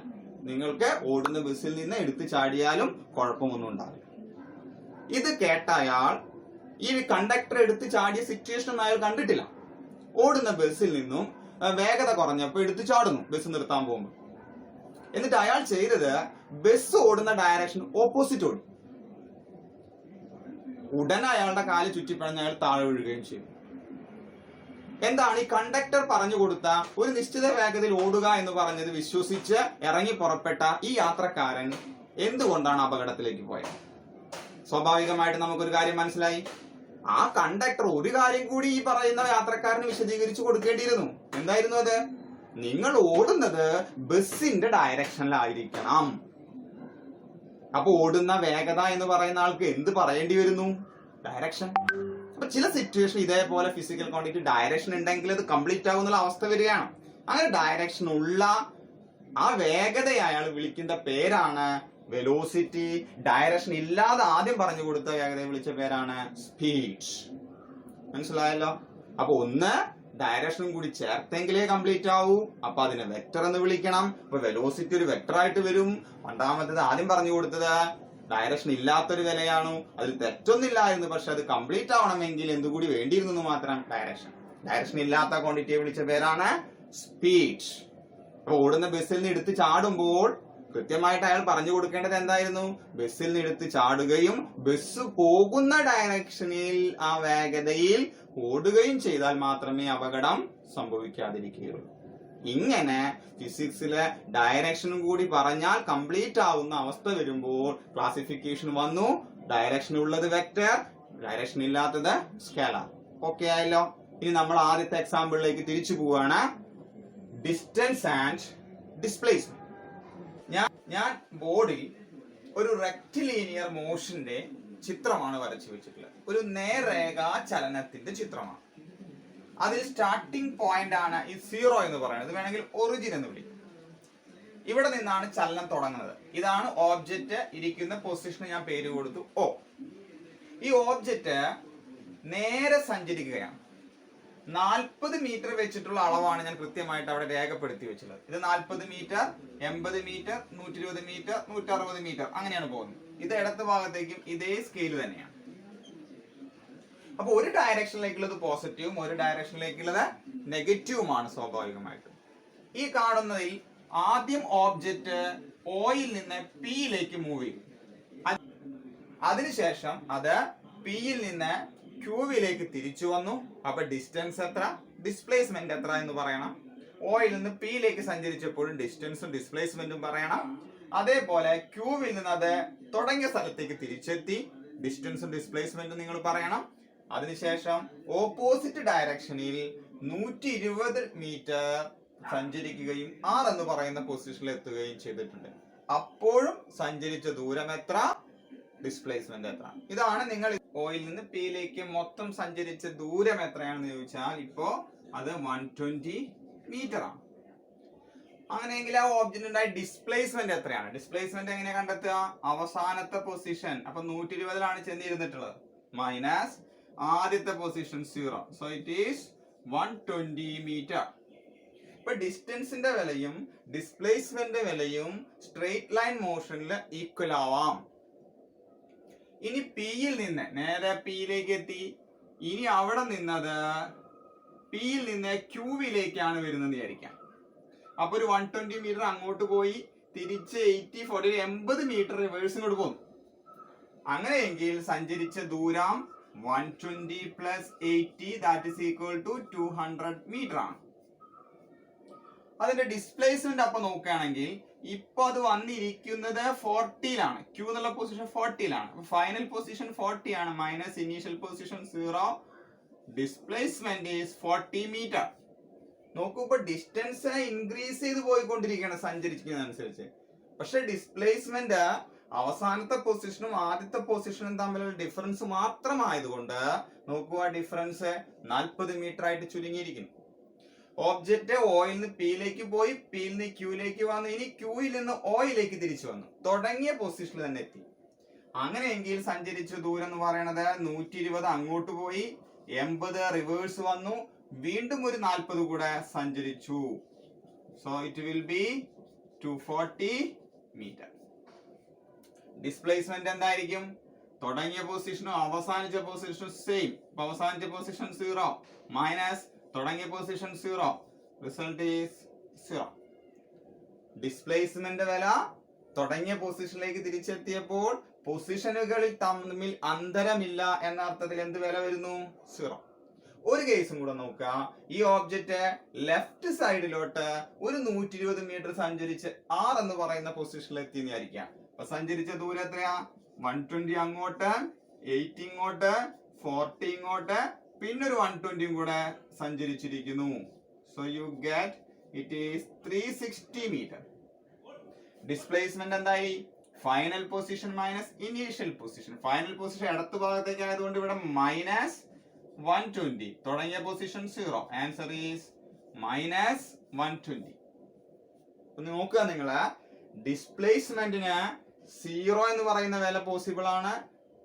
നിങ്ങൾക്ക് ഓടുന്ന ബസ്സിൽ നിന്ന് എടുത്തു ചാടിയാലും കുഴപ്പമൊന്നും ഉണ്ടാവില്ല. ഇത് കേട്ട അയാൾ ഈ കണ്ടക്ടർ എടുത്ത് ചാടിയ സിറ്റുവേഷൻ അയാൾ കണ്ടിട്ടില്ല. ഓടുന്ന ബസ്സിൽ നിന്നും വേഗത കുറഞ്ഞപ്പോൾ എടുത്തു ചാടുന്നു ബസ് നിർത്താൻ പോകുമ്പോൾ. എന്നിട്ട് അയാൾ ചെയ്തത് ബസ് ഓടുന്ന ഡയറക്ഷൻ ഓപ്പോസിറ്റ് ഓടി. ഉടനെ അയാളുടെ കാല് ചുറ്റിപ്പണഞ്ഞ് അയാൾ താഴെ വീഴുകയും ചെയ്തു. എന്താണ് ഈ കണ്ടക്ടർ പറഞ്ഞു കൊടുത്ത ഒരു നിശ്ചിത വേഗതയിൽ ഓടുക എന്ന് പറഞ്ഞത് വിശ്വസിച്ച് ഇറങ്ങി പുറപ്പെട്ട ഈ യാത്രക്കാരൻ എന്തുകൊണ്ടാണ് അപകടത്തിലേക്ക് പോയത്? സ്വാഭാവികമായിട്ട് നമുക്കൊരു കാര്യം മനസ്സിലായി. ആ കണ്ടക്ടർ ഒരു കാര്യം കൂടി ഈ പറയുന്ന യാത്രക്കാരന് വിശദീകരിച്ചു കൊടുക്കേണ്ടിയിരുന്നു. എന്തായിരുന്നു അത്? നിങ്ങൾ ഓടുന്നത് ബസിന്റെ ഡയറക്ഷനിലായിരിക്കണം. അപ്പൊ ഓടുന്ന വേഗത എന്ന് പറയുന്ന ആൾക്ക് എന്ത് പറയേണ്ടി വരുന്നു? ഡയറക്ഷൻ. അപ്പൊ ചില സിറ്റുവേഷൻ ഇതേപോലെ ഫിസിക്കൽ ക്വാണ്ടിറ്റി ഡയറക്ഷൻ ഉണ്ടെങ്കിൽ അത് കംപ്ലീറ്റ് ആകുന്ന അവസ്ഥ വരികയാണ്. അങ്ങനെ ഡയറക്ഷൻ ഉള്ള ആ വേഗതയെ അയാൾ വിളിക്കുന്ന പേരാണ് വെലോസിറ്റി. ഡയറക്ഷൻ ഇല്ലാതെ ആദ്യം പറഞ്ഞു കൊടുത്ത വേഗതയെ വിളിച്ച പേരാണ് സ്പീഡ്. മനസ്സിലായല്ലോ? അപ്പൊ ഒന്ന് ഡയറക്ഷനും കൂടി ചേർത്തെങ്കിലേ കംപ്ലീറ്റ് ആവൂ. അപ്പൊ അതിനെ വെക്ടർ എന്ന് വിളിക്കണം. അപ്പൊ വെലോസിറ്റി ഒരു വെക്ടർ ആയിട്ട് വരും. രണ്ടാമത്തേത് ആദ്യം പറഞ്ഞു കൊടുത്തത് ഡയറക്ഷൻ ഇല്ലാത്തൊരു വിലയാണ്. അതിൽ തെറ്റൊന്നില്ലായിരുന്നു. പക്ഷെ അത് കംപ്ലീറ്റ് ആവണമെങ്കിൽ എന്തുകൂടി വേണ്ടിയിരുന്നു മാത്രം? ഡയറക്ഷൻ ഇല്ലാത്ത ക്വാണ്ടിറ്റിയെ വിളിച്ച പേരാണ് സ്പീഡ്. അപ്പൊ ഓടുന്ന ബസ്സിൽ നിന്ന് എടുത്ത് ചാടുമ്പോൾ കൃത്യമായിട്ട് അയാൾ പറഞ്ഞു കൊടുക്കേണ്ടത് എന്തായിരുന്നു? ബസ്സിൽ നിന്ന് എടുത്ത് ചാടുകയും ബസ് പോകുന്ന ഡയറക്ഷനിൽ ആ വേഗതയിൽ ഓടുകയും ചെയ്താൽ മാത്രമേ അപകടം സംഭവിക്കാതിരിക്കുകയുള്ളൂ. ഇങ്ങനെ ഫിസിക്സിലെ ഡയറക്ഷനും കൂടി പറഞ്ഞാൽ കംപ്ലീറ്റ് ആവുന്ന അവസ്ഥ വരുമ്പോൾ ക്ലാസിഫിക്കേഷൻ വന്നു. ഡയറക്ഷൻ ഉള്ളത് വെക്ടർ, ഡയറക്ഷൻ ഇല്ലാത്തത് സ്കേലാർ. ഓക്കെ ആയല്ലോ? ഇനി നമ്മൾ ആദ്യത്തെ എക്സാമ്പിളിലേക്ക് തിരിച്ചു പോവാണ്. Distance and displacement. ഞാൻ ബോർഡിൽ ഒരു റെക്റ്റിലീനിയർ മോഷന്റെ ചിത്രമാണ് വരച്ചു വെച്ചിട്ടുള്ളത്. ഒരു നേർരേഖാ ചലനത്തിന്റെ ചിത്രമാണ്. അതിൽ സ്റ്റാർട്ടിംഗ് പോയിന്റ് ആണ് ഈ 0 എന്ന് പറയുന്നത്. വേണമെങ്കിൽ ഒറിജിൻ എന്ന് വിളിക്കും. ഇവിടെ നിന്നാണ് ചലനം തുടങ്ങുന്നത്. ഇതാണ് ഓബ്ജക്റ്റ് ഇരിക്കുന്ന പൊസിഷന് ഞാൻ പേര് കൊടുത്തു O. ഈ ഓബ്ജക്റ്റ് നേരെ സഞ്ചരിക്കുകയാണ്. 40 മീറ്റർ വെച്ചിട്ടുള്ള അളവാണ് ഞാൻ കൃത്യമായിട്ട് അവിടെ രേഖപ്പെടുത്തി വെച്ചിട്ടുള്ളത്. ഇത് 40 മീറ്റർ, 80 മീറ്റർ, 120 മീറ്റർ, 160 മീറ്റർ അങ്ങനെയാണ് പോകുന്നത്. ഇത് ഇടത് ഭാഗത്തേക്കും ഇതേ സ്കെയിൽ തന്നെയാണ്. അപ്പൊ ഒരു ഡയറക്ഷനിലേക്കുള്ളത് പോസിറ്റീവും ഒരു ഡയറക്ഷനിലേക്കുള്ളത് നെഗറ്റീവുമാണ് സ്വാഭാവികമായിട്ടും. ഈ കാണുന്നതിൽ ആദ്യം ഓബ്ജക്റ്റ് ഓയിൽ നിന്ന് പിയിലേക്ക് മൂവ് ചെയ്യും. അതിനുശേഷം അത് പിയിൽ നിന്ന് ക്യൂവിലേക്ക് തിരിച്ചു വന്നു. അപ്പൊ ഡിസ്റ്റൻസ് എത്ര, ഡിസ്പ്ലേസ്മെന്റ് എത്ര എന്ന് പറയണം. ഓയിൽ നിന്ന് പിയിലേക്ക് സഞ്ചരിച്ചപ്പോഴും ഡിസ്റ്റൻസും ഡിസ്പ്ലേസ്മെന്റും പറയണം. അതേപോലെ ക്യൂവിൽ നിന്ന് അത് തുടങ്ങിയ സ്ഥലത്തേക്ക് തിരിച്ചെത്തി, ഡിസ്റ്റൻസും ഡിസ്പ്ലേസ്മെന്റും നിങ്ങൾ പറയണം. അതിനുശേഷം ഓപ്പോസിറ്റ് ഡയറക്ഷനിൽ 120 മീറ്റർ സഞ്ചരിക്കുകയും R എന്ന് പറയുന്ന പൊസിഷനിൽ എത്തുകയും ചെയ്തിട്ടുണ്ട്. അപ്പോഴും സഞ്ചരിച്ച ദൂരം എത്ര, ഡിസ്പ്ലേസ്മെന്റ് എത്ര. ഇതാണ് നിങ്ങൾ ഓയിൽ നിന്ന് പിയിലേക്ക് മൊത്തം സഞ്ചരിച്ച ദൂരം എത്രയാണെന്ന് ചോദിച്ചാൽ ഇപ്പോ അത് 120 മീറ്റർ ആണ്. അങ്ങനെയെങ്കിൽ ആ ഓബ്ജക്റ്റ് ഉണ്ടായ ഡിസ്പ്ലേസ്മെന്റ് എത്രയാണ്? ഡിസ്പ്ലേസ്മെന്റ് എങ്ങനെ കണ്ടെത്തുക? അവസാനത്തെ പൊസിഷൻ, അപ്പൊ 120 ചെന്നിരുന്നിട്ടുള്ളത്, മൈനസ് ആദ്യത്തെ position 0. So it is 120 metre. ഇപ്പൊ ഡിസ്റ്റൻസിന്റെ വിലയും ഡിസ്പ്ലേസ്മെന്റ് വിലയും സ്ട്രെയിറ്റ് ലൈൻ മോഷനിൽ ഈക്വൽ ആവാം. ഇനി പിയിൽ നിന്ന് നേരെ പിയിലേക്ക് എത്തി. ഇനി അവിടെ നിന്നത് പിയിൽ നിന്ന് ക്യൂവിലേക്കാണ് വരുന്നത് വിചാരിക്കാം. അപ്പൊ ഒരു 120 മീറ്റർ അങ്ങോട്ട് പോയി തിരിച്ച് 80 മീറ്റർ റിവേഴ്സ് ഇങ്ങോട്ട് പോകുന്നു. അങ്ങനെയെങ്കിൽ സഞ്ചരിച്ച ദൂരം 120 + 80 that is equal to 200 metre ആണ്. അതിന്റെ ഡിസ്പ്ലേസ്മെന്റ് അപ്പൊ നോക്കുകയാണെങ്കിൽ ഇപ്പൊ അത് വന്നിരിക്കുന്നത് 40ലാണ്. ക്യൂ എന്നുള്ള പൊസിഷൻ 40ലാണ്. ഫൈനൽ പൊസിഷൻ 40 ആണ്, minus initial position 0. Displacement is 40 metre. നോക്കൂ, ഇപ്പൊ ഡിസ്റ്റൻസ് ഇൻക്രീസ് ചെയ്ത് പോയിക്കൊണ്ടിരിക്കുകയാണ് സഞ്ചരിക്കുന്നതനുസരിച്ച്. പക്ഷെ ഡിസ്പ്ലേസ്മെന്റ് അവസാനത്തെ പൊസിഷനും ആദ്യത്തെ പൊസിഷനും തമ്മിലുള്ള ഡിഫറൻസ് മാത്രമായതുകൊണ്ട് നോക്കൂ, ആ ഡിഫറൻസ് 40 മീറ്റർ ആയിട്ട് ചുരുങ്ങിയിരിക്കുന്നു. ഓബ്ജക്റ്റ് ഓയിൽ നിന്ന് പിയിലേക്ക് പോയി, പിയിൽ നിന്ന് ക്യൂയിലേക്ക് വന്നു, ഇനി ക്യൂയിൽ നിന്ന് ഓയിലേക്ക് തിരിച്ചു വന്നു, തുടങ്ങിയ പൊസിഷനിൽ തന്നെ എത്തി. അങ്ങനെയെങ്കിൽ സഞ്ചരിച്ച ദൂരം എന്ന് പറയുന്നത് 120 അങ്ങോട്ട് പോയി, 80 റിവേഴ്സ് വന്നു, വീണ്ടും ഒരു 40 കൂടെ സഞ്ചരിച്ചു. So it will be 240 metre. Displacement എന്തായിരിക്കും? തുടങ്ങിയ പൊസിഷനും അവസാനിച്ച പൊസിഷനും സെയിം. അവസാനിച്ച പൊസിഷൻ 0 മൈനസ് തുടങ്ങിയ പൊസിഷൻ 0, റിസൾട്ട് ഈസ് 0. ഡിസ്പ്ലേസ്മെന്റ് വില തുടങ്ങിയ പൊസിഷനിലേക്ക് തിരിച്ചെത്തിയപ്പോൾ പൊസിഷനുകളിൽ തമ്മിൽ അന്തരമില്ല എന്ന അർത്ഥത്തിൽ എന്ത് വില വരുന്നു? 0. ഒരു കേസും കൂടെ നോക്കുക. ഈ ഓബ്ജക്റ്റ് ലെഫ്റ്റ് സൈഡിലോട്ട് ഒരു 120 മീറ്റർ സഞ്ചരിച്ച് R എന്ന് പറയുന്ന പൊസിഷനിൽ എത്തി വിചാരിക്കാം. അപ്പൊ സഞ്ചരിച്ച ദൂരം എത്രയാ? 120 അങ്ങോട്ട്, 80 ഇങ്ങോട്ട്, 40 ഇങ്ങോട്ട്, പിന്നെ ഒരു 120 കൂടെ സഞ്ചരിച്ചിരിക്കുന്നു. So you get it is 360 metre. Displacement എന്തായി? Final position minus initial position. Final position ഇടത്ത് ഭാഗത്തേക്ക് ആയതുകൊണ്ട് ഇവിടെ മൈനസ് 120. തുടങ്ങിയ പൊസിഷൻ 0. Answer is minus 120. നോക്കുക നിങ്ങള്, ഡിസ്പ്ലേസ്മെന്റിന് 0 എന്ന് പറയുന്ന വില പോസിബിൾ ആണ്,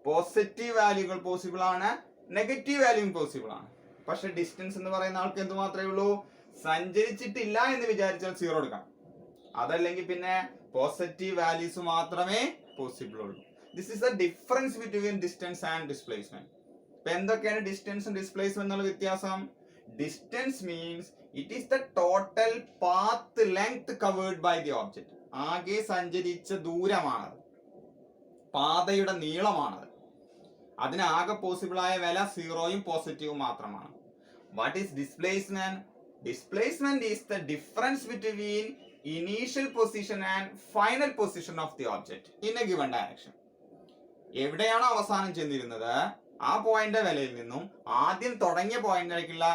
പോസിറ്റീവ് വാല്യൂകൾ പോസിബിൾ ആണ്, നെഗറ്റീവ് വാല്യൂ പോസിബിൾ ആണ്. പക്ഷെ ഡിസ്റ്റൻസ് എന്ന് പറയുന്ന ആൾക്ക് എന്ത് മാത്രമേ ഉള്ളൂ? സഞ്ചരിച്ചിട്ടില്ല എന്ന് വിചാരിച്ചാൽ 0 എടുക്കാം. അതല്ലെങ്കിൽ പിന്നെ പോസിറ്റീവ് വാല്യൂസ് മാത്രമേ പോസിബിൾ ഉള്ളൂ. This is the difference between distance and displacement. ഇപ്പൊ എന്തൊക്കെയാണ് ഡിസ്റ്റൻസും ഡിസ്പ്ലേസ്മെന്റ് എന്നുള്ള വ്യത്യാസം? Distance means it is the total path length covered by the object. ആകെ സഞ്ചരിച്ച ദൂരമാണത്, പാതയുടെ നീളമാണത്. അതിന് ആകെ പോസിബിൾ ആയ വില 0യും പോസിറ്റീവും മാത്രമാണ്. What is displacement? Displacement is the difference between initial position and final position of the object in a given direction. എവിടെയാണോ അവസാനം ചെന്നിരുന്നത് ആ പോയിന്റ് വിലയിൽ നിന്നും ആദ്യം തുടങ്ങിയ പോയിന്റിലേക്കുള്ള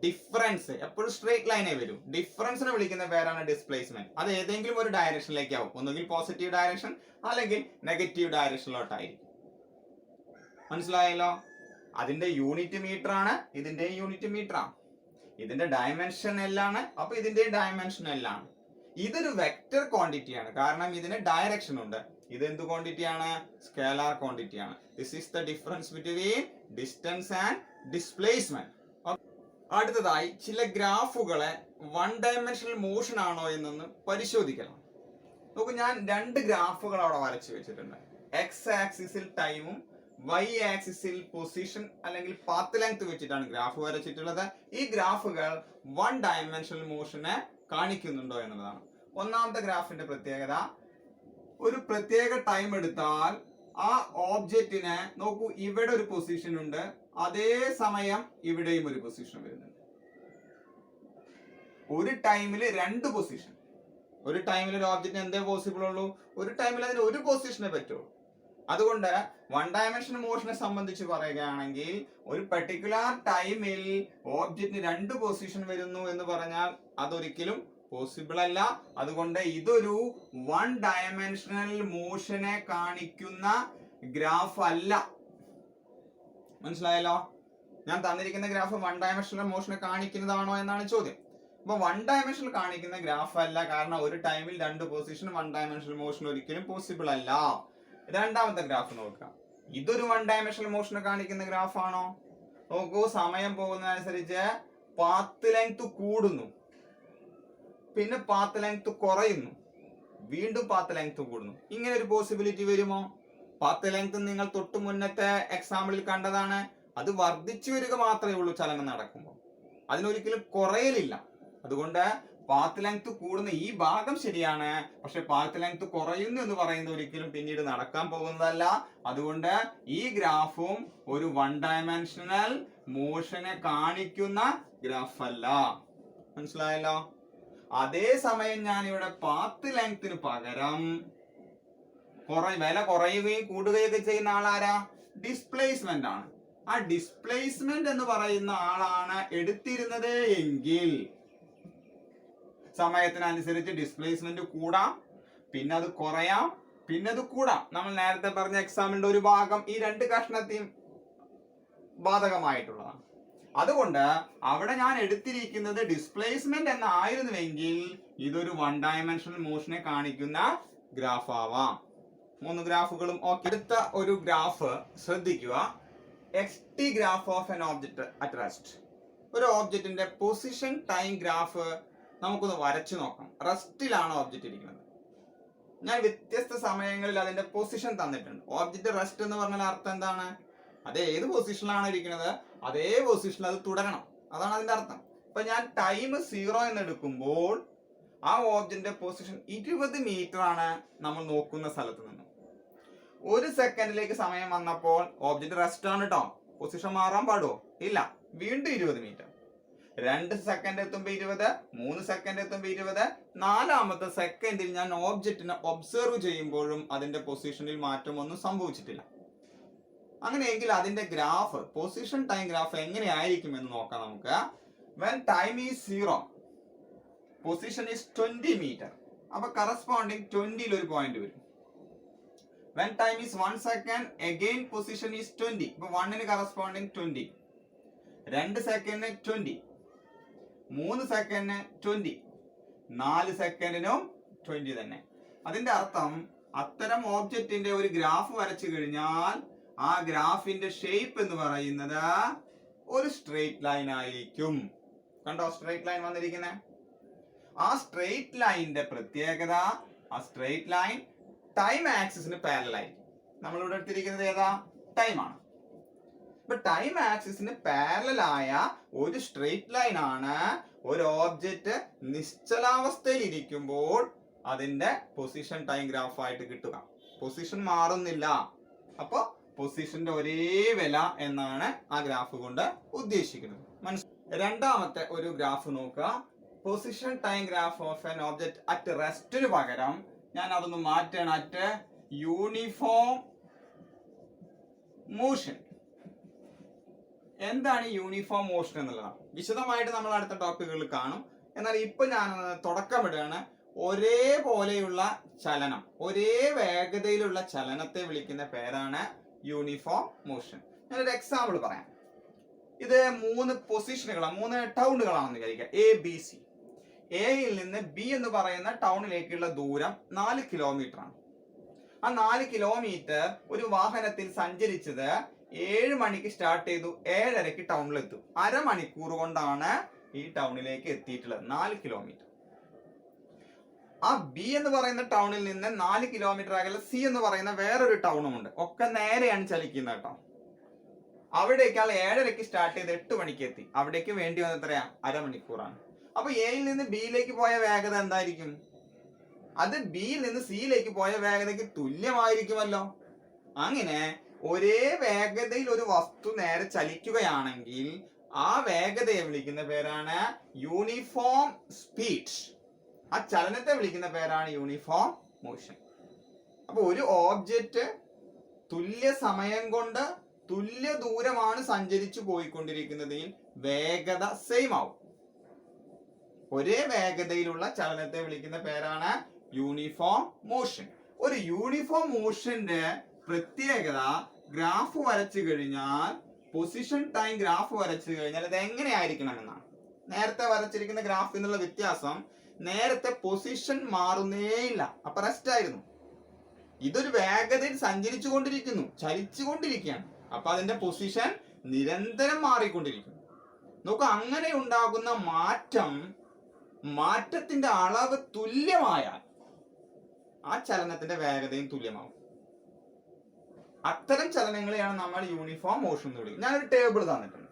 ഡിഫറൻസ് എപ്പോഴും സ്ട്രേറ്റ് ലൈനേ വരും. ഡിഫറൻസിനെ വിളിക്കുന്ന പേരാണ് ഡിസ്പ്ലേസ്മെന്റ്. അത് ഏതെങ്കിലും ഒരു ഡയറക്ഷനിലേക്കാവും. ഒന്നുകിൽ പോസിറ്റീവ് ഡയറക്ഷൻ അല്ലെങ്കിൽ നെഗറ്റീവ് ഡയറക്ഷനിലോട്ടായിരിക്കും. മനസ്സിലായല്ലോ? അതിന്റെ യൂണിറ്റ് മീറ്റർ ആണ്, ഇതിന്റെ യൂണിറ്റ് മീറ്റർ ആണ്. ഇതിന്റെ ഡയമെൻഷൻ L ആണ്, അപ്പൊ ഇതിന്റെ ഡയമെൻഷൻ L ആണ്. ഇതൊരു വെക്റ്റർ ക്വാണ്ടിറ്റി ആണ്, കാരണം ഇതിന് ഡയറക്ഷൻ ഉണ്ട്. ഇത് എന്ത് ക്വാണ്ടിറ്റി ആണ്? സ്കേലാർ ക്വാണ്ടിറ്റി ആണ്. This is the difference between distance and displacement. അടുത്തതായി ചില ഗ്രാഫുകളെ 1 ഡയമെൻഷണൽ മോഷൻ ആണോ എന്നൊന്ന് പരിശോധിക്കണം. നോക്കൂ, ഞാൻ 2 ഗ്രാഫുകൾ അവിടെ വരച്ചു വെച്ചിട്ടുണ്ട്. എക്സ് ആക്സിസിൽ ടൈമും Y ആക്സിസിൽ പൊസിഷൻ അല്ലെങ്കിൽ പാത്ത് ലെങ്ത് വെച്ചിട്ടാണ് ഗ്രാഫ് വരച്ചിട്ടുള്ളത്. ഈ ഗ്രാഫുകൾ 1 ഡയമെൻഷണൽ മോഷനെ കാണിക്കുന്നുണ്ടോ എന്നുള്ളതാണ്. ഒന്നാമത്തെ ഗ്രാഫിന്റെ പ്രത്യേകത, ഒരു പ്രത്യേക ടൈം എടുത്താൽ ആ ഓബ്ജക്റ്റിന് നോക്കൂ, ഇവിടെ ഒരു പൊസിഷൻ ഉണ്ട്, അതേ സമയം ഇവിടെയും ഒരു പൊസിഷൻ വരുന്നുണ്ട്. ഒരു ടൈമിൽ 2 പൊസിഷൻ. ഒരു ടൈമിൽ ഒരു ഓബ്ജക്റ്റിന് എന്തേ പോസിബിൾ ഉള്ളൂ? ഒരു ടൈമിൽ അതിന് ഒരു പൊസിഷനെ പറ്റുള്ളൂ. അതുകൊണ്ട് 1 ഡയമെൻഷണൽ മോഷനെ സംബന്ധിച്ച് പറയുകയാണെങ്കിൽ ഒരു പെർട്ടിക്കുലർ ടൈമിൽ ഓബ്ജക്റ്റിന് 2 പൊസിഷൻ വരുന്നു എന്ന് പറഞ്ഞാൽ അതൊരിക്കലും പോസിബിൾ അല്ല. അതുകൊണ്ട് ഇതൊരു 1 ഡയമെൻഷണൽ മോഷനെ കാണിക്കുന്ന ഗ്രാഫ് അല്ല. മനസ്സിലായല്ലോ? ഞാൻ തന്നിരിക്കുന്ന ഗ്രാഫ് 1 ഡയമെൻഷണൽ മോഷനെ കാണിക്കുന്നതാണോ എന്നാണ് ചോദ്യം. അപ്പൊ 1 ഡയമെൻഷണൽ കാണിക്കുന്ന ഗ്രാഫ് അല്ല, കാരണം ഒരു ടൈമിൽ 2 പൊസിഷൻ 1 ഡയമെൻഷണൽ മോഷൻ ഒരിക്കലും പോസിബിൾ അല്ല. രണ്ടാമത്തെ ഗ്രാഫ് നോക്കാം. ഇതൊരു 1 ഡയമെൻഷണൽ മോഷനെ കാണിക്കുന്ന ഗ്രാഫ് ആണോ? നോക്കൂ, സമയം പോകുന്നതനുസരിച്ച് പാത്ത് ലെങ്ത് കൂടുന്നു, പിന്നെ പാത്ത് ലെങ്ത് കുറയുന്നു, വീണ്ടും പാത്ത് ലെങ്ത് കൂടുന്നു. ഇങ്ങനെ ഒരു പോസിബിലിറ്റി വരുമോ? പാത്ത് ലെങ്ത് നിങ്ങൾ തൊട്ട് മുന്നത്തെ എക്സാമ്പിളിൽ കണ്ടതാണ്. അത് വർദ്ധിച്ചു വരിക മാത്രമേ ഉള്ളൂ ചലനം നടക്കുമ്പോൾ, അതിനൊരിക്കലും കുറയലില്ല. അതുകൊണ്ട് പാത്ത് ലെങ്ത് കൂടുന്ന ഈ ഭാഗം ശരിയാണ്, പക്ഷെ പാത്ത് ലെങ്ത് കുറയുന്നു എന്ന് പറയുന്നത് ഒരിക്കലും പിന്നീട് നടക്കാൻ പോകുന്നതല്ല. അതുകൊണ്ട് ഈ ഗ്രാഫും ഒരു 1 ഡയമെൻഷണൽ മോഷനെ കാണിക്കുന്ന ഗ്രാഫ് അല്ല. മനസ്സിലായല്ലോ? അതേസമയം ഞാൻ ഇവിടെ പാത്ത് ലെങ്ത്തിന് പകരം വില കുറയുകയും കൂടുകയൊക്കെ ചെയ്യുന്ന ആളാരാ? ഡിസ്പ്ലേസ്മെന്റ് ആണ്. ആ ഡിസ്പ്ലേസ്മെന്റ് എന്ന് പറയുന്ന ആളാണ് എടുത്തിരുന്നത് എങ്കിൽ സമയത്തിനനുസരിച്ച് ഡിസ്പ്ലേസ്മെന്റ് കൂടാം, പിന്നെ അത് കുറയാം, പിന്നെ അത് കൂടാം. നമ്മൾ നേരത്തെ പറഞ്ഞ എക്സാമ്പിളിന്റെ ഒരു ഭാഗം ഈ 2 കഷ്ണത്തെയും ബാധകമായിട്ടുള്ളതാണ്. അതുകൊണ്ട് അവിടെ ഞാൻ എടുത്തിരിക്കുന്നത് ഡിസ്പ്ലേസ്മെന്റ് എന്നായിരുന്നുവെങ്കിൽ ഇതൊരു 1 ഡയമെൻഷണൽ മോഷനെ കാണിക്കുന്ന ഗ്രാഫ് ആവാം. 3 ഗ്രാഫുകളും ഓക്കെ. അടുത്ത ഒരു ഗ്രാഫ് ശ്രദ്ധിക്കുക. XT graph of N object at rest. ഒരു ഓബ്ജക്റ്റിന്റെ പൊസിഷൻ ടൈം ഗ്രാഫ് നമുക്കൊന്ന് വരച്ചു നോക്കാം. റെസ്റ്റിലാണ് ഓബ്ജക്റ്റ് ഇരിക്കുന്നത്. ഞാൻ വ്യത്യസ്ത സമയങ്ങളിൽ അതിന്റെ പൊസിഷൻ തന്നിട്ടുണ്ട്. ഓബ്ജക്റ്റ് റെസ്റ്റ് എന്ന് പറഞ്ഞാൽ അർത്ഥം എന്താണ്? അത് ഏത് പൊസിഷനിലാണ് ഇരിക്കുന്നത് അതേ പൊസിഷനിൽ അത് തുടരണം, അതാണ് അതിന്റെ അർത്ഥം. ഇപ്പൊ ഞാൻ ടൈം 0 എന്ന് എടുക്കുമ്പോൾ ആ ഓബ്ജക്റ്റിന്റെ പൊസിഷൻ 20 മീറ്റർ ആണ് നമ്മൾ നോക്കുന്ന സ്ഥലത്ത് നിന്ന്. 1 സെക്കൻഡിലേക്ക് സമയം വന്നപ്പോൾ ഓബ്ജക്റ്റ് റെസ്റ്റ് ആണ് കേട്ടോ. പൊസിഷൻ മാറാൻ പാടുമോ? ഇല്ല. വീണ്ടും 20 മീറ്റർ. 2 സെക്കൻഡ് എത്തുമ്പോൾ 20, 3 സെക്കൻഡ് എത്തുമ്പോൾ 20, 4ാമത്തെ സെക്കൻഡിൽ ഞാൻ ഓബ്ജക്റ്റിനെ ഒബ്സർവ് ചെയ്യുമ്പോഴും അതിന്റെ പൊസിഷനിൽ മാറ്റമൊന്നും സംഭവിച്ചിട്ടില്ല. അങ്ങനെയെങ്കിൽ അതിന്റെ ഗ്രാഫ്, പൊസിഷൻ ടൈം ഗ്രാഫ് എങ്ങനെയായിരിക്കും എന്ന് നോക്കാം നമുക്ക്. when time is 0, position is 20 meter, അപ്പൊ കറസ്പോണ്ടിങ് 20ൽ ഒരു പോയിന്റ് വരും. when time is 1 second, again position is 20, അപ്പൊ 1ന് കറസ്പോണ്ടിങ് 20, 2 സെക്കൻഡിന് 20, 3 സെക്കൻഡിന് 20, 4 സെക്കൻഡിനും 20 തന്നെ. അതിന്റെ അർത്ഥം അത്തരം ഓബ്ജക്റ്റിന്റെ ഒരു ഗ്രാഫ് വരച്ചു കഴിഞ്ഞാൽ ആ ഗ്രാഫിന്റെ ഷേപ്പ് എന്ന് പറയുന്നത് ഒരു സ്ട്രെയിറ്റ് ലൈൻ ആയിരിക്കും. കണ്ടോ സ്ട്രെയിറ്റ് ലൈൻ വന്നിരിക്കുന്നത്? ആ സ്ട്രെയിറ്റ് ലൈനിന്റെ പ്രത്യേകത, ആ സ്ട്രെയിറ്റ് ലൈൻ ടൈം ആക്സിസിന് പാരലൽ ആയിരിക്കും. നമ്മളിവിടെ എടുത്തിരിക്കുന്നത് ഏതാ? ടൈമാണ്. ഇപ്പൊ ടൈം ആക്സിസിന് പാരലൽ ആയ ഒരു സ്ട്രെയിറ്റ് ലൈൻ ആണ് ഒരു ഓബ്ജക്റ്റ് നിശ്ചലാവസ്ഥയിൽ ഇരിക്കുമ്പോൾ അതിന്റെ പൊസിഷൻ ടൈം ഗ്രാഫ് ആയിട്ട് കിട്ടുക. പൊസിഷൻ മാറുന്നില്ല, അപ്പൊ പൊസിഷന്റെ ഒരേ വില എന്നാണ് ആ ഗ്രാഫ് കൊണ്ട് ഉദ്ദേശിക്കുന്നത്. രണ്ടാമത്തെ ഒരു ഗ്രാഫ് നോക്കുക. Position time graph of an object at റെസ്റ്റിന് പകരം ഞാൻ അതൊന്ന് മാറ്റണം, അറ്റ് യൂണിഫോം മോഷൻ. എന്താണ് യൂണിഫോം മോഷൻ എന്നുള്ളതാണ് വിശദമായിട്ട് നമ്മൾ അടുത്ത ടോപ്പിക്കുകളിൽ കാണും. എന്നാൽ ഇപ്പൊ ഞാൻ തുടക്കമിടുകയാണ്. ഒരേപോലെയുള്ള ചലനം, ഒരേ വേഗതയിലുള്ള ചലനത്തെ വിളിക്കുന്ന പേരാണ് യൂണിഫോം മോഷൻ. ഞാനൊരു എക്സാമ്പിൾ പറയാം. ഇത് 3 പൊസിഷനുകളാണ്, 3 ടൗണുകളാണെന്ന് വിചാരിക്കുക, എ ബി സി. എയിൽ നിന്ന് ബി എന്ന് പറയുന്ന ടൗണിലേക്കുള്ള ദൂരം 4 കിലോമീറ്റർ ആണ്. ആ 4 കിലോമീറ്റർ ഒരു വാഹനത്തിൽ സഞ്ചരിച്ചത് 7 മണിക്ക് സ്റ്റാർട്ട് ചെയ്തു, 7:30ക്ക് ടൗണിലെത്തും. അരമണിക്കൂർ കൊണ്ടാണ് ഈ ടൗണിലേക്ക് എത്തിയിട്ടുള്ളത്, 4 കിലോമീറ്റർ. ആ ബി എന്ന് പറയുന്ന ടൗണിൽ നിന്ന് 4 കിലോമീറ്റർ അകലെ സി എന്ന് പറയുന്ന വേറൊരു ടൗണും ഉണ്ട്. ഒക്കെ നേരെയാണ് ചലിക്കുന്നത് കേട്ടോ. അവിടേക്ക് ആൾ 7:30ക്ക് സ്റ്റാർട്ട് ചെയ്ത് 8 മണിക്ക് എത്തി. അവിടേക്ക് വേണ്ടി വന്നത് എത്രയാ? അരമണിക്കൂറാണ്. അപ്പൊ എയിൽ നിന്ന് ബിയിലേക്ക് പോയ വേഗത എന്തായിരിക്കും? അത് ബിയിൽ നിന്ന് സിയിലേക്ക് പോയ വേഗതയ്ക്ക് തുല്യമായിരിക്കുമല്ലോ. അങ്ങനെ ഒരേ വേഗതയിൽ ഒരു വസ്തു നേരെ ചലിക്കുകയാണെങ്കിൽ ആ വേഗതയെ വിളിക്കുന്ന പേരാണ് യൂണിഫോം സ്പീഡ്. ആ ചലനത്തെ വിളിക്കുന്ന പേരാണ് യൂണിഫോം മോഷൻ. അപ്പൊ ഒരു ഓബ്ജക്റ്റ് തുല്യ സമയം കൊണ്ട് തുല്യ ദൂരമാണ് സഞ്ചരിച്ചു പോയിക്കൊണ്ടിരിക്കുന്നതിൽ വേഗത സെയിം ആവും. ഒരേ വേഗതയിലുള്ള ചലനത്തെ വിളിക്കുന്ന പേരാണ് യൂണിഫോം മോഷൻ. ഒരു യൂണിഫോം മോഷന്റെ പ്രത്യേകത, ഗ്രാഫ് വരച്ചു കഴിഞ്ഞാൽ, പൊസിഷൻ ടൈം ഗ്രാഫ് വരച്ചു കഴിഞ്ഞാൽ അത് എങ്ങനെയായിരിക്കണം എന്നാണ്. നേരത്തെ വരച്ചിരിക്കുന്ന ഗ്രാഫിൽ നിന്നുള്ള വ്യത്യാസം, നേരത്തെ പൊസിഷൻ മാറുന്നേയില്ല, അപ്പൊ റെസ്റ്റ് ആയിരുന്നു. ഇതൊരു വേഗതയിൽ സഞ്ചരിച്ചു കൊണ്ടിരിക്കുന്നു, ചലിച്ചുകൊണ്ടിരിക്കുകയാണ്. അപ്പൊ അതിന്റെ പൊസിഷൻ നിരന്തരം മാറിക്കൊണ്ടിരിക്കുന്നു. നോക്കൂ, അങ്ങനെ ഉണ്ടാകുന്ന മാറ്റത്തിന്റെ അളവ് തുല്യമായാൽ ആ ചലനത്തിന്റെ വേഗതയും തുല്യമാവും. അത്തരം ചലനങ്ങളെയാണ് നമ്മൾ യൂണിഫോം മോഷൻ എന്ന് വിളിക്കുന്നത്. ഞാനൊരു ടേബിൾ തന്നിട്ടുണ്ട്.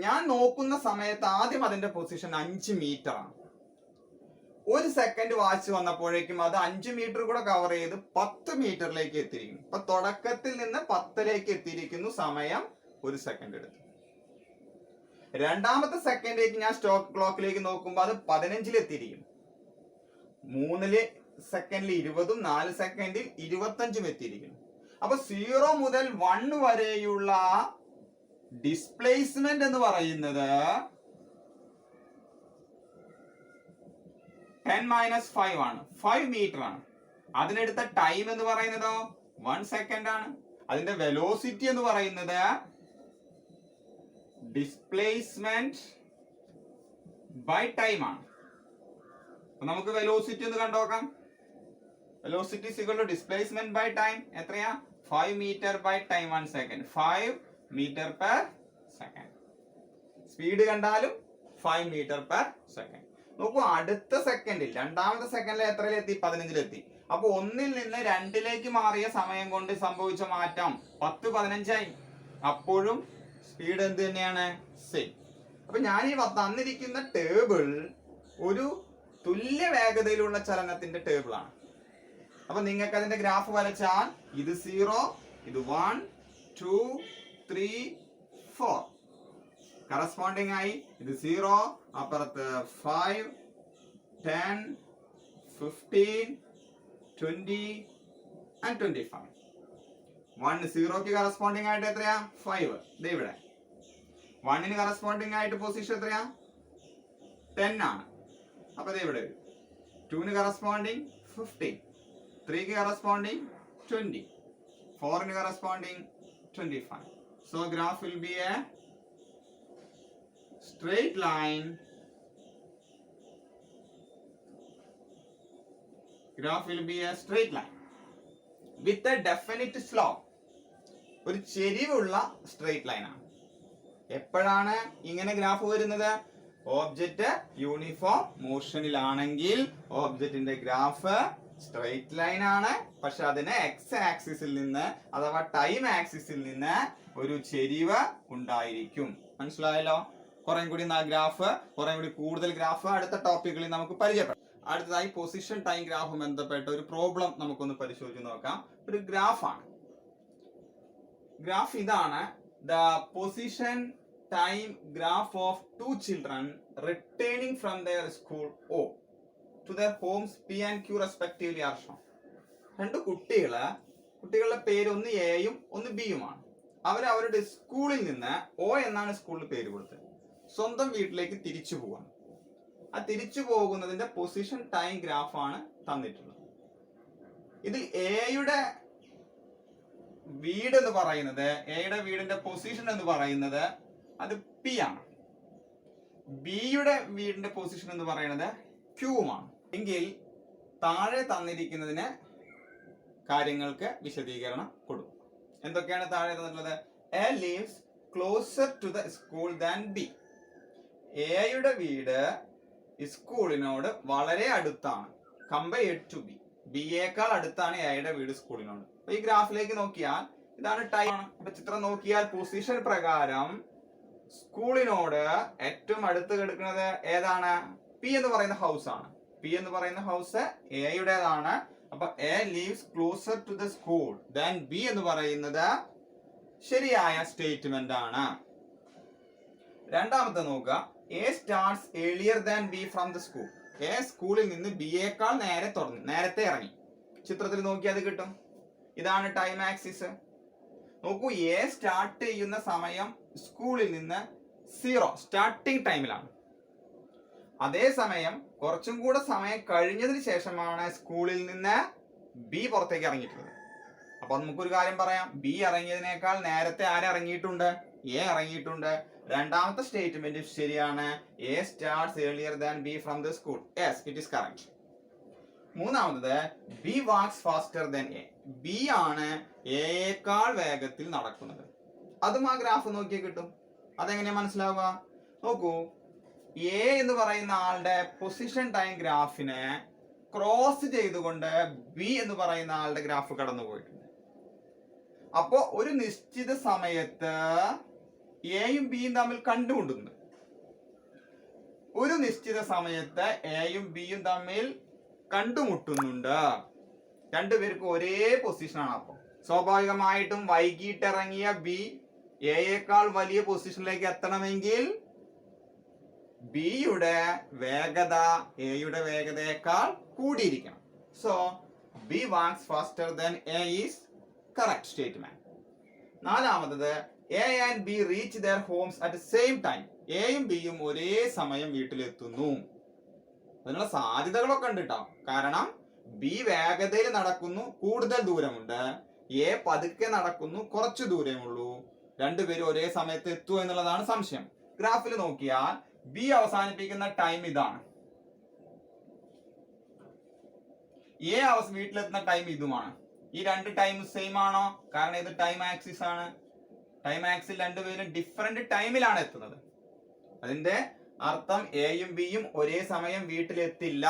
ഞാൻ നോക്കുന്ന സമയത്ത് ആദ്യം അതിന്റെ പൊസിഷൻ 5 മീറ്റർ ആണ്. 1 സെക്കൻഡ് വാച്ച് വന്നപ്പോഴേക്കും അത് 5 മീറ്റർ കൂടെ കവർ ചെയ്ത് 10 മീറ്ററിലേക്ക് എത്തിയിരിക്കുന്നു. അപ്പൊ തുടക്കത്തിൽ നിന്ന് 10ലേക്ക് എത്തിയിരിക്കുന്നു. സമയം 1 സെക്കൻഡ് എടുത്തു. രണ്ടാമത്തെ സെക്കൻഡിലേക്ക് ഞാൻ സ്റ്റോപ്പ് ക്ലോക്കിലേക്ക് നോക്കുമ്പോൾ അത് 15ൽ എത്തിയിരിക്കുന്നു. 3 സെക്കൻഡിൽ 20ഉം 4 സെക്കൻഡിൽ 25ഉം എത്തിയിരിക്കുന്നു. അപ്പൊ 0 മുതൽ 1 വരെയുള്ള ഡിസ്പ്ലേസ്മെന്റ് എന്ന് പറയുന്നത് 10-5 ആണ്, 5 മീറ്റർ ആണ്. അതിനെടുത്ത ടൈം എന്ന് പറയുന്നതോ 1 സെക്കൻഡ് ആണ്. അതിന്റെ വെലോസിറ്റി എന്ന് പറയുന്നത് ഡിസ്പ്ലേസ്മെന്റ് ബൈ ടൈം ആണ്. നമുക്ക് വെലോസിറ്റി ഒന്ന് കണ്ടോക്കാം. Velocity equal to displacement by time എത്രയാ? 5 metre by time 1 second, 5 metre per second. Speed കണ്ടാലും 5 മീറ്റർ പെർ സെക്കൻഡ്. നോക്കൂ, അടുത്ത സെക്കൻഡിൽ, രണ്ടാമത്തെ സെക്കൻഡിൽ എത്രയിലെത്തി? 15ലെത്തി. അപ്പൊ 1ൽ നിന്ന് 2ലേക്ക് മാറിയ സമയം കൊണ്ട് സംഭവിച്ച മാറ്റം 10-15ആയി. അപ്പോഴും സ്പീഡ് എന്ത് തന്നെയാണ്? സെയിം. അപ്പൊ ഞാൻ ഈ തന്നിരിക്കുന്ന ടേബിൾ ഒരു തുല്യ വേഗതയിലുള്ള ചലനത്തിന്റെ ടേബിൾ ആണ്. അപ്പൊ നിങ്ങൾക്ക് അതിന്റെ ഗ്രാഫ് വരച്ചാൽ ഇത് 0, ഇത് 1, 2, 3, 4. കറസ്പോണ്ടിങ് ആയി ഇത് 0, അപ്പുറത്ത് 5, 10, 15, 20 and 25. 1 0ക്ക് കറസ്പോണ്ടിങ് ആയിട്ട് എത്രയാ 5. ഇത് ഇവിടെ 1ന് കറസ്പോണ്ടിങ് ആയിട്ട് പൊസിഷൻ എത്രയാ 10 ആണ്. അപ്പൊ ഇത് ഇവിടെ 2ന് കറസ്പോണ്ടിങ് 15, 3ക്ക് കറസ്പോണ്ടിങ് 20, 4ന് corresponding 25. So graph will be a straight line. Graph will be a straight line with a definite slope. ഒരു ചെരിവുള്ള സ്ട്രെയിറ്റ് ലൈൻ ആണ്. എപ്പോഴാണ് ഇങ്ങനെ ഗ്രാഫ് വരുന്നത്? ഓബ്ജക്റ്റ് യൂണിഫോം മോഷനിലാണെങ്കിൽ ഓബ്ജക്റ്റിന്റെ ഗ്രാഫ് സ്ട്രെയിറ്റ് ലൈൻ ആണ്. പക്ഷെ അതിന് എക്സ് ആക്സിസിൽ നിന്ന് അഥവാ ടൈം ആക്സിസിൽ നിന്ന് ഒരു ചെരിവ് ഉണ്ടായിരിക്കും. മനസ്സിലായല്ലോ? കുറെ കൂടി ഗ്രാഫ്, കുറെ കൂടി കൂടുതൽ ഗ്രാഫ് അടുത്ത ടോപ്പിക്കുകളിൽ നമുക്ക് പരിചയപ്പെടാം. അടുത്തതായി പൊസിഷൻ ടൈം ഗ്രാഫ് ബന്ധപ്പെട്ട ഒരു പ്രോബ്ലം നമുക്കൊന്ന് പരിശോധിച്ച് നോക്കാം. ഒരു ഗ്രാഫാണ്. ഗ്രാഫ് ഇതാണ്. The position time graph of 2 children returning from their school O to their homes P and Q respectively are shown. 2 കുട്ടികളുടെ പേര് ഒന്ന് എയും ഒന്ന് ബിയുമാണ്. അവരുടെ സ്കൂളിൽ നിന്ന് O എന്നാണ് സ്കൂളിൽ പേര് കൊടുത്തത്. സ്വന്തം വീട്ടിലേക്ക് തിരിച്ചു പോവാണ്. ആ തിരിച്ചു പോകുന്നതിന്റെ പൊസിഷൻ ടൈം ഗ്രാഫാണ് തന്നിട്ടുള്ളത്. ഇതിൽ എയുടെ വീട് എന്ന് പറയുന്നത്, എയുടെ വീടിന്റെ പൊസിഷൻ എന്ന് പറയുന്നത് അത് പി ആണ്. ബിയുടെ വീടിന്റെ പൊസിഷൻ എന്ന് പറയുന്നത് ക്യൂമാണ്. എങ്കിൽ താഴെ തന്നിരിക്കുന്നതിന് കാര്യങ്ങൾക്ക് വിശദീകരണം കൊടുക്കും. എന്തൊക്കെയാണ് താഴെ തന്നിട്ടുള്ളത്? A lives closer to the school than B. എയുടെ വീട് സ്കൂളിനോട് വളരെ അടുത്താണ്. Compared to B. ബിയേക്കാൾ അടുത്താണ് എയുടെ വീട് സ്കൂളിനോട്. അപ്പൊ ഈ ഗ്രാഫിലേക്ക് നോക്കിയാൽ ഇതാണ് ടൈം. അപ്പൊ ചിത്രം നോക്കിയാൽ പൊസിഷൻ പ്രകാരം സ്കൂളിനോട് ഏറ്റവും അടുത്ത് കിടക്കുന്നത് ഏതാണ്? പി എന്ന് പറയുന്ന ഹൗസ് ആണ്. പി എന്ന് പറയുന്ന ഹൗസ് എയുടേതാണ്. അപ്പൊ A leaves closer to the school than B എന്ന് പറയുന്നത് ശരിയായ സ്റ്റേറ്റ്മെന്റ് ആണ്. രണ്ടാമത്തെ നോക്കുക. A starts earlier than B from the school. A സ്കൂളിൽ നിന്ന് ബിയേക്കാൾ നേരത്തെ ഇറങ്ങി. ചിത്രത്തിൽ നോക്കിയാൽ അത് കിട്ടും. ഇതാണ് ടൈം ആക്സിസ്. നോക്കൂ, എ സ്റ്റാർട്ട് ചെയ്യുന്ന സമയം സ്കൂളിൽ നിന്ന് 0 സ്റ്റാർട്ടിംഗ് ടൈമിലാണ്. അതേസമയം കുറച്ചും കൂടെ സമയം കഴിഞ്ഞതിന് ശേഷമാണ് സ്കൂളിൽ നിന്ന് ബി പുറത്തേക്ക് ഇറങ്ങിയിട്ടുള്ളത്. അപ്പൊ നമുക്കൊരു കാര്യം പറയാം, ബി ഇറങ്ങിയതിനേക്കാൾ നേരത്തെ ആരിറങ്ങിയിട്ടുണ്ട്? എ ഇറങ്ങിയിട്ടുണ്ട്. രണ്ടാമത്തെ സ്റ്റേറ്റ്മെന്റ് ശരിയാണ്. A starts earlier than B from the school. Yes, it is correct. മൂന്നാമത് B walks faster than A. B ആണ് എയേക്കാൾ വേഗത്തിൽ നടക്കുന്നത്. അതും ആ ഗ്രാഫ് നോക്കിയാൽ കിട്ടും. അതെങ്ങനെയാ മനസ്സിലാവുക? നോക്കൂ, എ എന്ന് പറയുന്ന ആളുടെ പൊസിഷൻ ടൈം ഗ്രാഫിനെ ക്രോസ് ചെയ്തുകൊണ്ട് ബി എന്ന് പറയുന്ന ആളുടെ ഗ്രാഫ് കടന്നു പോയിട്ടുണ്ട്. അപ്പോ ഒരു നിശ്ചിത സമയത്ത് എയും ബിയും തമ്മിൽ കണ്ടുമുട്ടുന്നുണ്ട്. ഒരു നിശ്ചിത സമയത്ത് എയും ബിയും തമ്മിൽ കണ്ടുമുട്ടുന്നുണ്ട്. രണ്ടുപേർക്കും ഒരേ പൊസിഷനാണ്. അപ്പോൾ സ്വാഭാവികമായിട്ടും വൈകിട്ട് ഇറങ്ങിയ ബി എയേക്കാൾ വലിയ പൊസിഷനിലേക്ക് എത്തണമെങ്കിൽ ബിയുടെ വേഗത എയുടെ വേഗതയേക്കാൾ കൂടിയിരിക്കണം. So B walks faster than A is correct statement. നാലാമത്തത് A and B reach their homes at same time. എയും ബിയും ഒരേ സമയം വീട്ടിലെത്തുന്നു. അതിനുള്ള സാധ്യതകളൊക്കെ ഉണ്ട് കേട്ടോ. കാരണം ബി വേഗതയിൽ നടക്കുന്നു, കൂടുതൽ ദൂരമുണ്ട്. എ പതുക്കെ നടക്കുന്നു, കുറച്ചു ദൂരമുള്ളൂ. രണ്ടുപേരും ഒരേ സമയത്ത് എത്തുമോ എന്നുള്ളതാണ് സംശയം. ഗ്രാഫിൽ നോക്കിയാൽ ബി അവസാനിപ്പിക്കുന്ന ടൈം ഇതാണ്. എ വീട്ടിലെത്തുന്ന ടൈം ഇതുമാണ്. ഈ രണ്ട് ടൈം സെയിം ആണോ? കാരണം ഇത് ടൈം ആക്സിസ് ആണ്. ടൈം ആക്സിൽ രണ്ടുപേരും ഡിഫറെന്റ് ടൈമിലാണ് എത്തുന്നത്. അതിന്റെ അർത്ഥം എയും ബിയും ഒരേ സമയം വീട്ടിലെത്തില്ല.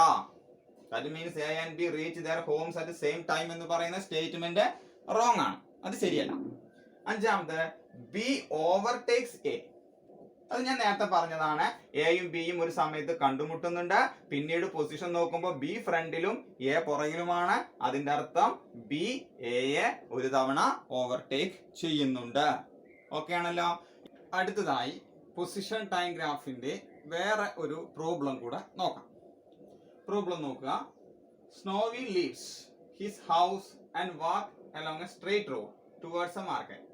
That means A and B reach their homes at same time എന്ന് പറയുന്ന സ്റ്റേറ്റ്മെന്റ് റോങ് ആണ്. അത് ശരിയല്ല. അഞ്ചാമത് ബി ഓവർടേക്സ് എ. അത് ഞാൻ നേരത്തെ പറഞ്ഞതാണ്. എയും ബിയും ഒരു സമയത്ത് കണ്ടുമുട്ടുന്നുണ്ട്. പിന്നീട് പൊസിഷൻ നോക്കുമ്പോൾ ബി ഫ്രണ്ടിലും എ പുറകിലുമാണ്. അതിന്റെ അർത്ഥം ബി എയെ ഒരു തവണ ഓവർടേക്ക് ചെയ്യുന്നുണ്ട്. ഓക്കെ ആണല്ലോ. അടുത്തതായി പൊസിഷൻ ടൈം ഗ്രാഫിന്റെ വേറെ ഒരു പ്രോബ്ലം കൂടെ നോക്കാം. പ്രോബ്ലം നോക്കുക. Snowy leaves his house and walk along a straight road towards a market.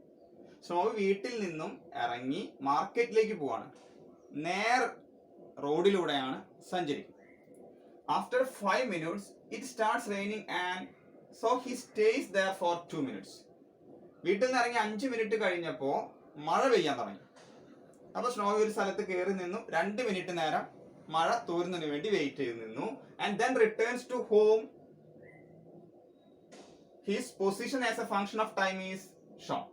Snowy വീട്ടിൽ നിന്നും ഇറങ്ങി മാർക്കറ്റിലേക്ക് പോവാണ്. നേർ റോഡിലൂടെയാണ് സഞ്ചരിക്കുന്നത്. After 5 minutes it starts raining and so he stays there for 2 minutes. വീട്ടിൽ നിന്ന് ഇറങ്ങി 5 മിനിറ്റ് കഴിഞ്ഞപ്പോൾ മഴ പെയ്യാൻ തുടങ്ങി. അപ്പൊ സ്നോവി ഒരു സ്ഥലത്ത് കയറി നിന്നു. 2 മിനിറ്റ് നേരം മഴ തോരുന്നതിന് വേണ്ടി വെയിറ്റ് ചെയ്ത് നിന്നു. And then returns to home. His position as a function of time is shown.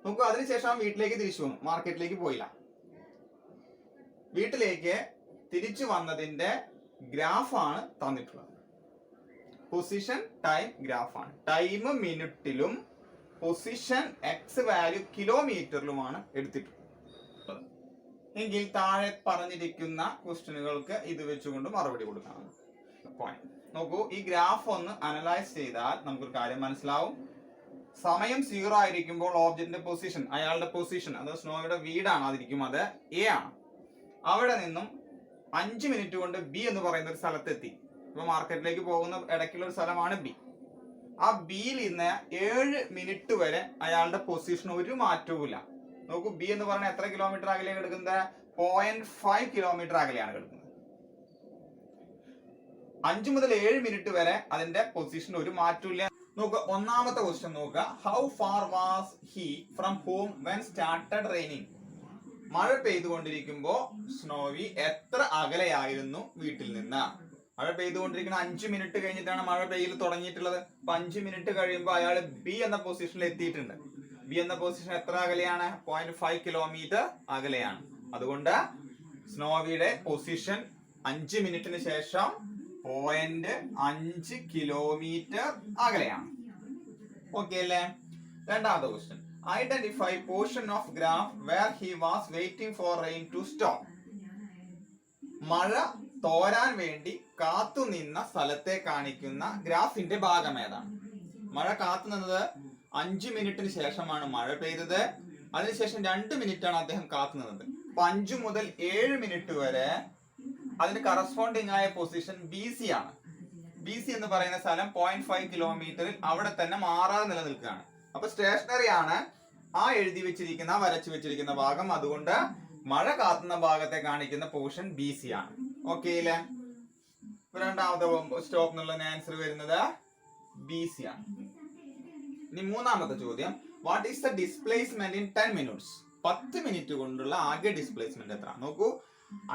നോക്കൂ, അതിനുശേഷം വീട്ടിലേക്ക് തിരിച്ചു വന്നു. മാർക്കറ്റിലേക്ക് പോയില്ല. വീട്ടിലേക്ക് തിരിച്ചു വന്നതിന്റെ ഗ്രാഫാണ് തന്നിട്ടുള്ളത്. പൊസിഷൻ ടൈം ഗ്രാഫാണ്. ടൈം മിനിറ്റിലും പൊസിഷൻ എക്സ് വാല്യൂ കിലോമീറ്ററിലുമാണ് എടുത്തിട്ടുള്ളത്. എങ്കിൽ താഴെ പറഞ്ഞിരിക്കുന്ന ക്വസ്റ്റ്യനുകൾക്ക് ഇത് വെച്ചുകൊണ്ട് മറുപടി കൊടുക്കണം. പോയിന്റ് നോക്കൂ, ഈ ഗ്രാഫ് ഒന്ന് അനലൈസ് ചെയ്താൽ നമുക്കൊരു കാര്യം മനസ്സിലാവും. സമയം 0 ആയിരിക്കുമ്പോൾ ഓബ്ജക്റ്റിന്റെ പൊസിഷൻ, അയാളുടെ പൊസിഷൻ, അത് സ്നോയുടെ വീടാണ്, അതിരിക്കും അത് എ ആണ്. അവിടെ നിന്നും 5 മിനിറ്റ് കൊണ്ട് ബി എന്ന് പറയുന്ന ഒരു സ്ഥലത്തെത്തി. ഇപ്പൊ മാർക്കറ്റിലേക്ക് പോകുന്ന ഇടയ്ക്കുള്ള ഒരു സ്ഥലമാണ് ബി. ആ ബിയിൽ നിന്ന് 7 മിനിറ്റ് വരെ അയാളുടെ പൊസിഷൻ ഒരു മാറ്റവുമില്ല. നോക്കൂ, ബി എന്ന് പറഞ്ഞാൽ എത്ര കിലോമീറ്റർ അകലെയാണ് കിടക്കുന്നത്? 0.5 കിലോമീറ്റർ അകലെയാണ് കിടക്കുന്നത്. 5 മുതൽ 7 മിനിറ്റ് വരെ അതിന്റെ പൊസിഷൻ ഒരു മാറ്റമില്ല. നോക്കുക, ഒന്നാമത്തെ ക്വസ്റ്റ്യൻ നോക്കുക. How far was he from home when started raining? മഴ പെയ്തുകൊണ്ടിരിക്കുമ്പോ സ്നോവി എത്ര അകലെയായിരുന്നു വീട്ടിൽ നിന്ന്? മഴ പെയ്തുകൊണ്ടിരിക്കുന്ന 5 മിനിറ്റ് കഴിഞ്ഞിട്ടാണ് മഴ പെയ്യൽ തുടങ്ങിയിട്ടുള്ളത്. അപ്പൊ 5 മിനിറ്റ് കഴിയുമ്പോൾ അയാൾ ബി എന്ന പൊസിഷനിൽ എത്തിയിട്ടുണ്ട്. ബി എന്ന പൊസിഷൻ എത്ര അകലെയാണ്? 0.5 കിലോമീറ്റർ അകലെയാണ്. അതുകൊണ്ട് സ്നോവിയുടെ പൊസിഷൻ 5 മിനിറ്റിന് ശേഷം 0.5 കിലോമീറ്റർ അകലെയാണ്. ഓക്കെ അല്ലേ? രണ്ടാമത്തെ question. Identify portion of graph where he was waiting for rain to stop. മഴ തോരാൻ വേണ്ടി കാത്തു നിന്ന സ്ഥലത്തെ കാണിക്കുന്ന ഗ്രാഫിന്റെ ഭാഗം ഏതാണ്? മഴ കാത്തു നിന്നത് 5 മിനിറ്റിന് ശേഷമാണ് മഴ പെയ്തത്. അതിനുശേഷം 2 മിനിറ്റാണ് അദ്ദേഹം കാത്തു നിന്നത്. 5 മുതൽ 7 മിനിറ്റ് വരെ അതിന് കറസ്പോണ്ടിങ് ആയ പൊസിഷൻ ബി സി ആണ്. ബി സി എന്ന് പറയുന്ന സ്ഥലം 0.5 കിലോമീറ്ററിൽ അവിടെ തന്നെ മാറാതെ നിലനിൽക്കുകയാണ്. അപ്പൊ സ്റ്റേഷനറി ആണ് ആ എഴുതി വെച്ചിരിക്കുന്ന, വരച്ചു വെച്ചിരിക്കുന്ന ഭാഗം. അതുകൊണ്ട് മഴ കാത്തുന്ന ഭാഗത്തെ കാണിക്കുന്ന പോർഷൻ ബി സി ആണ്. ഓക്കെ അല്ലേ? രണ്ടാമത്തെ സ്റ്റോപ്പ് എന്നുള്ള ആൻസർ വരുന്നത് ബി സി ആണ്. ഇനി മൂന്നാമത്തെ ചോദ്യം. What is the displacement in 10 minutes? 10 minute കൊണ്ടുള്ള ആകെ ഡിസ്പ്ലേസ്മെന്റ് എത്ര? നോക്കൂ,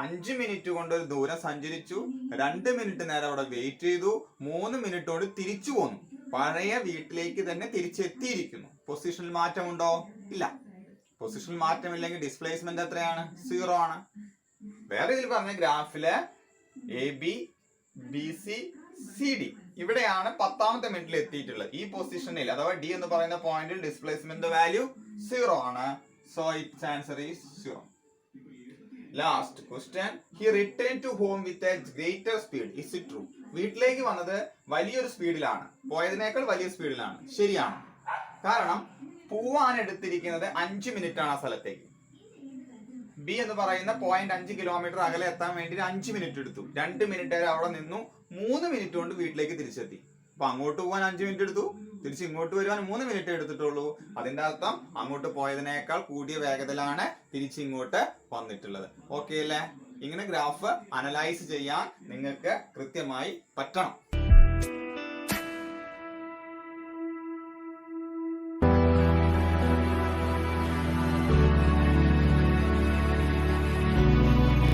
5 മിനിറ്റ് കൊണ്ട് ഒരു ദൂരം സഞ്ചരിച്ചു, 2 മിനിറ്റ് നേരം അവിടെ വെയിറ്റ് ചെയ്തു, 3 മിനിറ്റോട് തിരിച്ചു പോന്നു. പഴയ വീട്ടിലേക്ക് തന്നെ തിരിച്ചെത്തിയിരിക്കുന്നു. പൊസിഷനിൽ മാറ്റമുണ്ടോ? ഇല്ല. പൊസിഷനിൽ മാറ്റമില്ലെങ്കിൽ ഡിസ്പ്ലേസ്മെന്റ് എത്രയാണ്? 0 ആണ്. വേറെ ഇതിൽ പറഞ്ഞ ഗ്രാഫില് A B B C C D ഇവിടെയാണ് 10ാമത്തെ മിനിറ്റിൽ എത്തിയിട്ടുള്ളത്. ഈ പൊസിഷനിൽ അഥവാ ഡി എന്ന് പറയുന്ന പോയിന്റിൽ ഡിസ്പ്ലേസ്മെന്റ് വാല്യൂ 0 ആണ്. So its answer is 0. Last question. He return to home with a greater speed. Is it true? വീട്ടിലേക്ക് വന്നത് വലിയൊരു സ്പീഡിലാണ്, പോയതിനേക്കാൾ വലിയ സ്പീഡിലാണ്. ശരിയാണ്. കാരണം പോവാൻ എടുത്തിരിക്കുന്നത് 5 മിനിറ്റ് ആണ് ആ സ്ഥലത്തേക്ക്. ബി എന്ന് പറയുന്ന 0.5 കിലോമീറ്റർ അകലെ എത്താൻ വേണ്ടി 5 മിനിറ്റ് എടുത്തു. 2 മിനിറ്റ് വരെ അവിടെ നിന്നു. 3 മിനിറ്റ് കൊണ്ട് വീട്ടിലേക്ക് തിരിച്ചെത്തി. അപ്പൊ അങ്ങോട്ട് പോകാൻ 5 മിനിറ്റ് എടുത്തു, തിരിച്ച് ഇങ്ങോട്ട് വരുവാൻ 3 മിനിറ്റ് എടുത്തിട്ടുള്ളൂ. അതിന്റെ അർത്ഥം അങ്ങോട്ട് പോയതിനേക്കാൾ കൂടിയ വേഗതയിലാണ് തിരിച്ച് ഇങ്ങോട്ട് വന്നിട്ടുള്ളത്. ഓക്കെ അല്ലേ? ഇങ്ങനെ ഗ്രാഫ് അനലൈസ് ചെയ്യാൻ നിങ്ങൾക്ക് കൃത്യമായി പറ്റണം.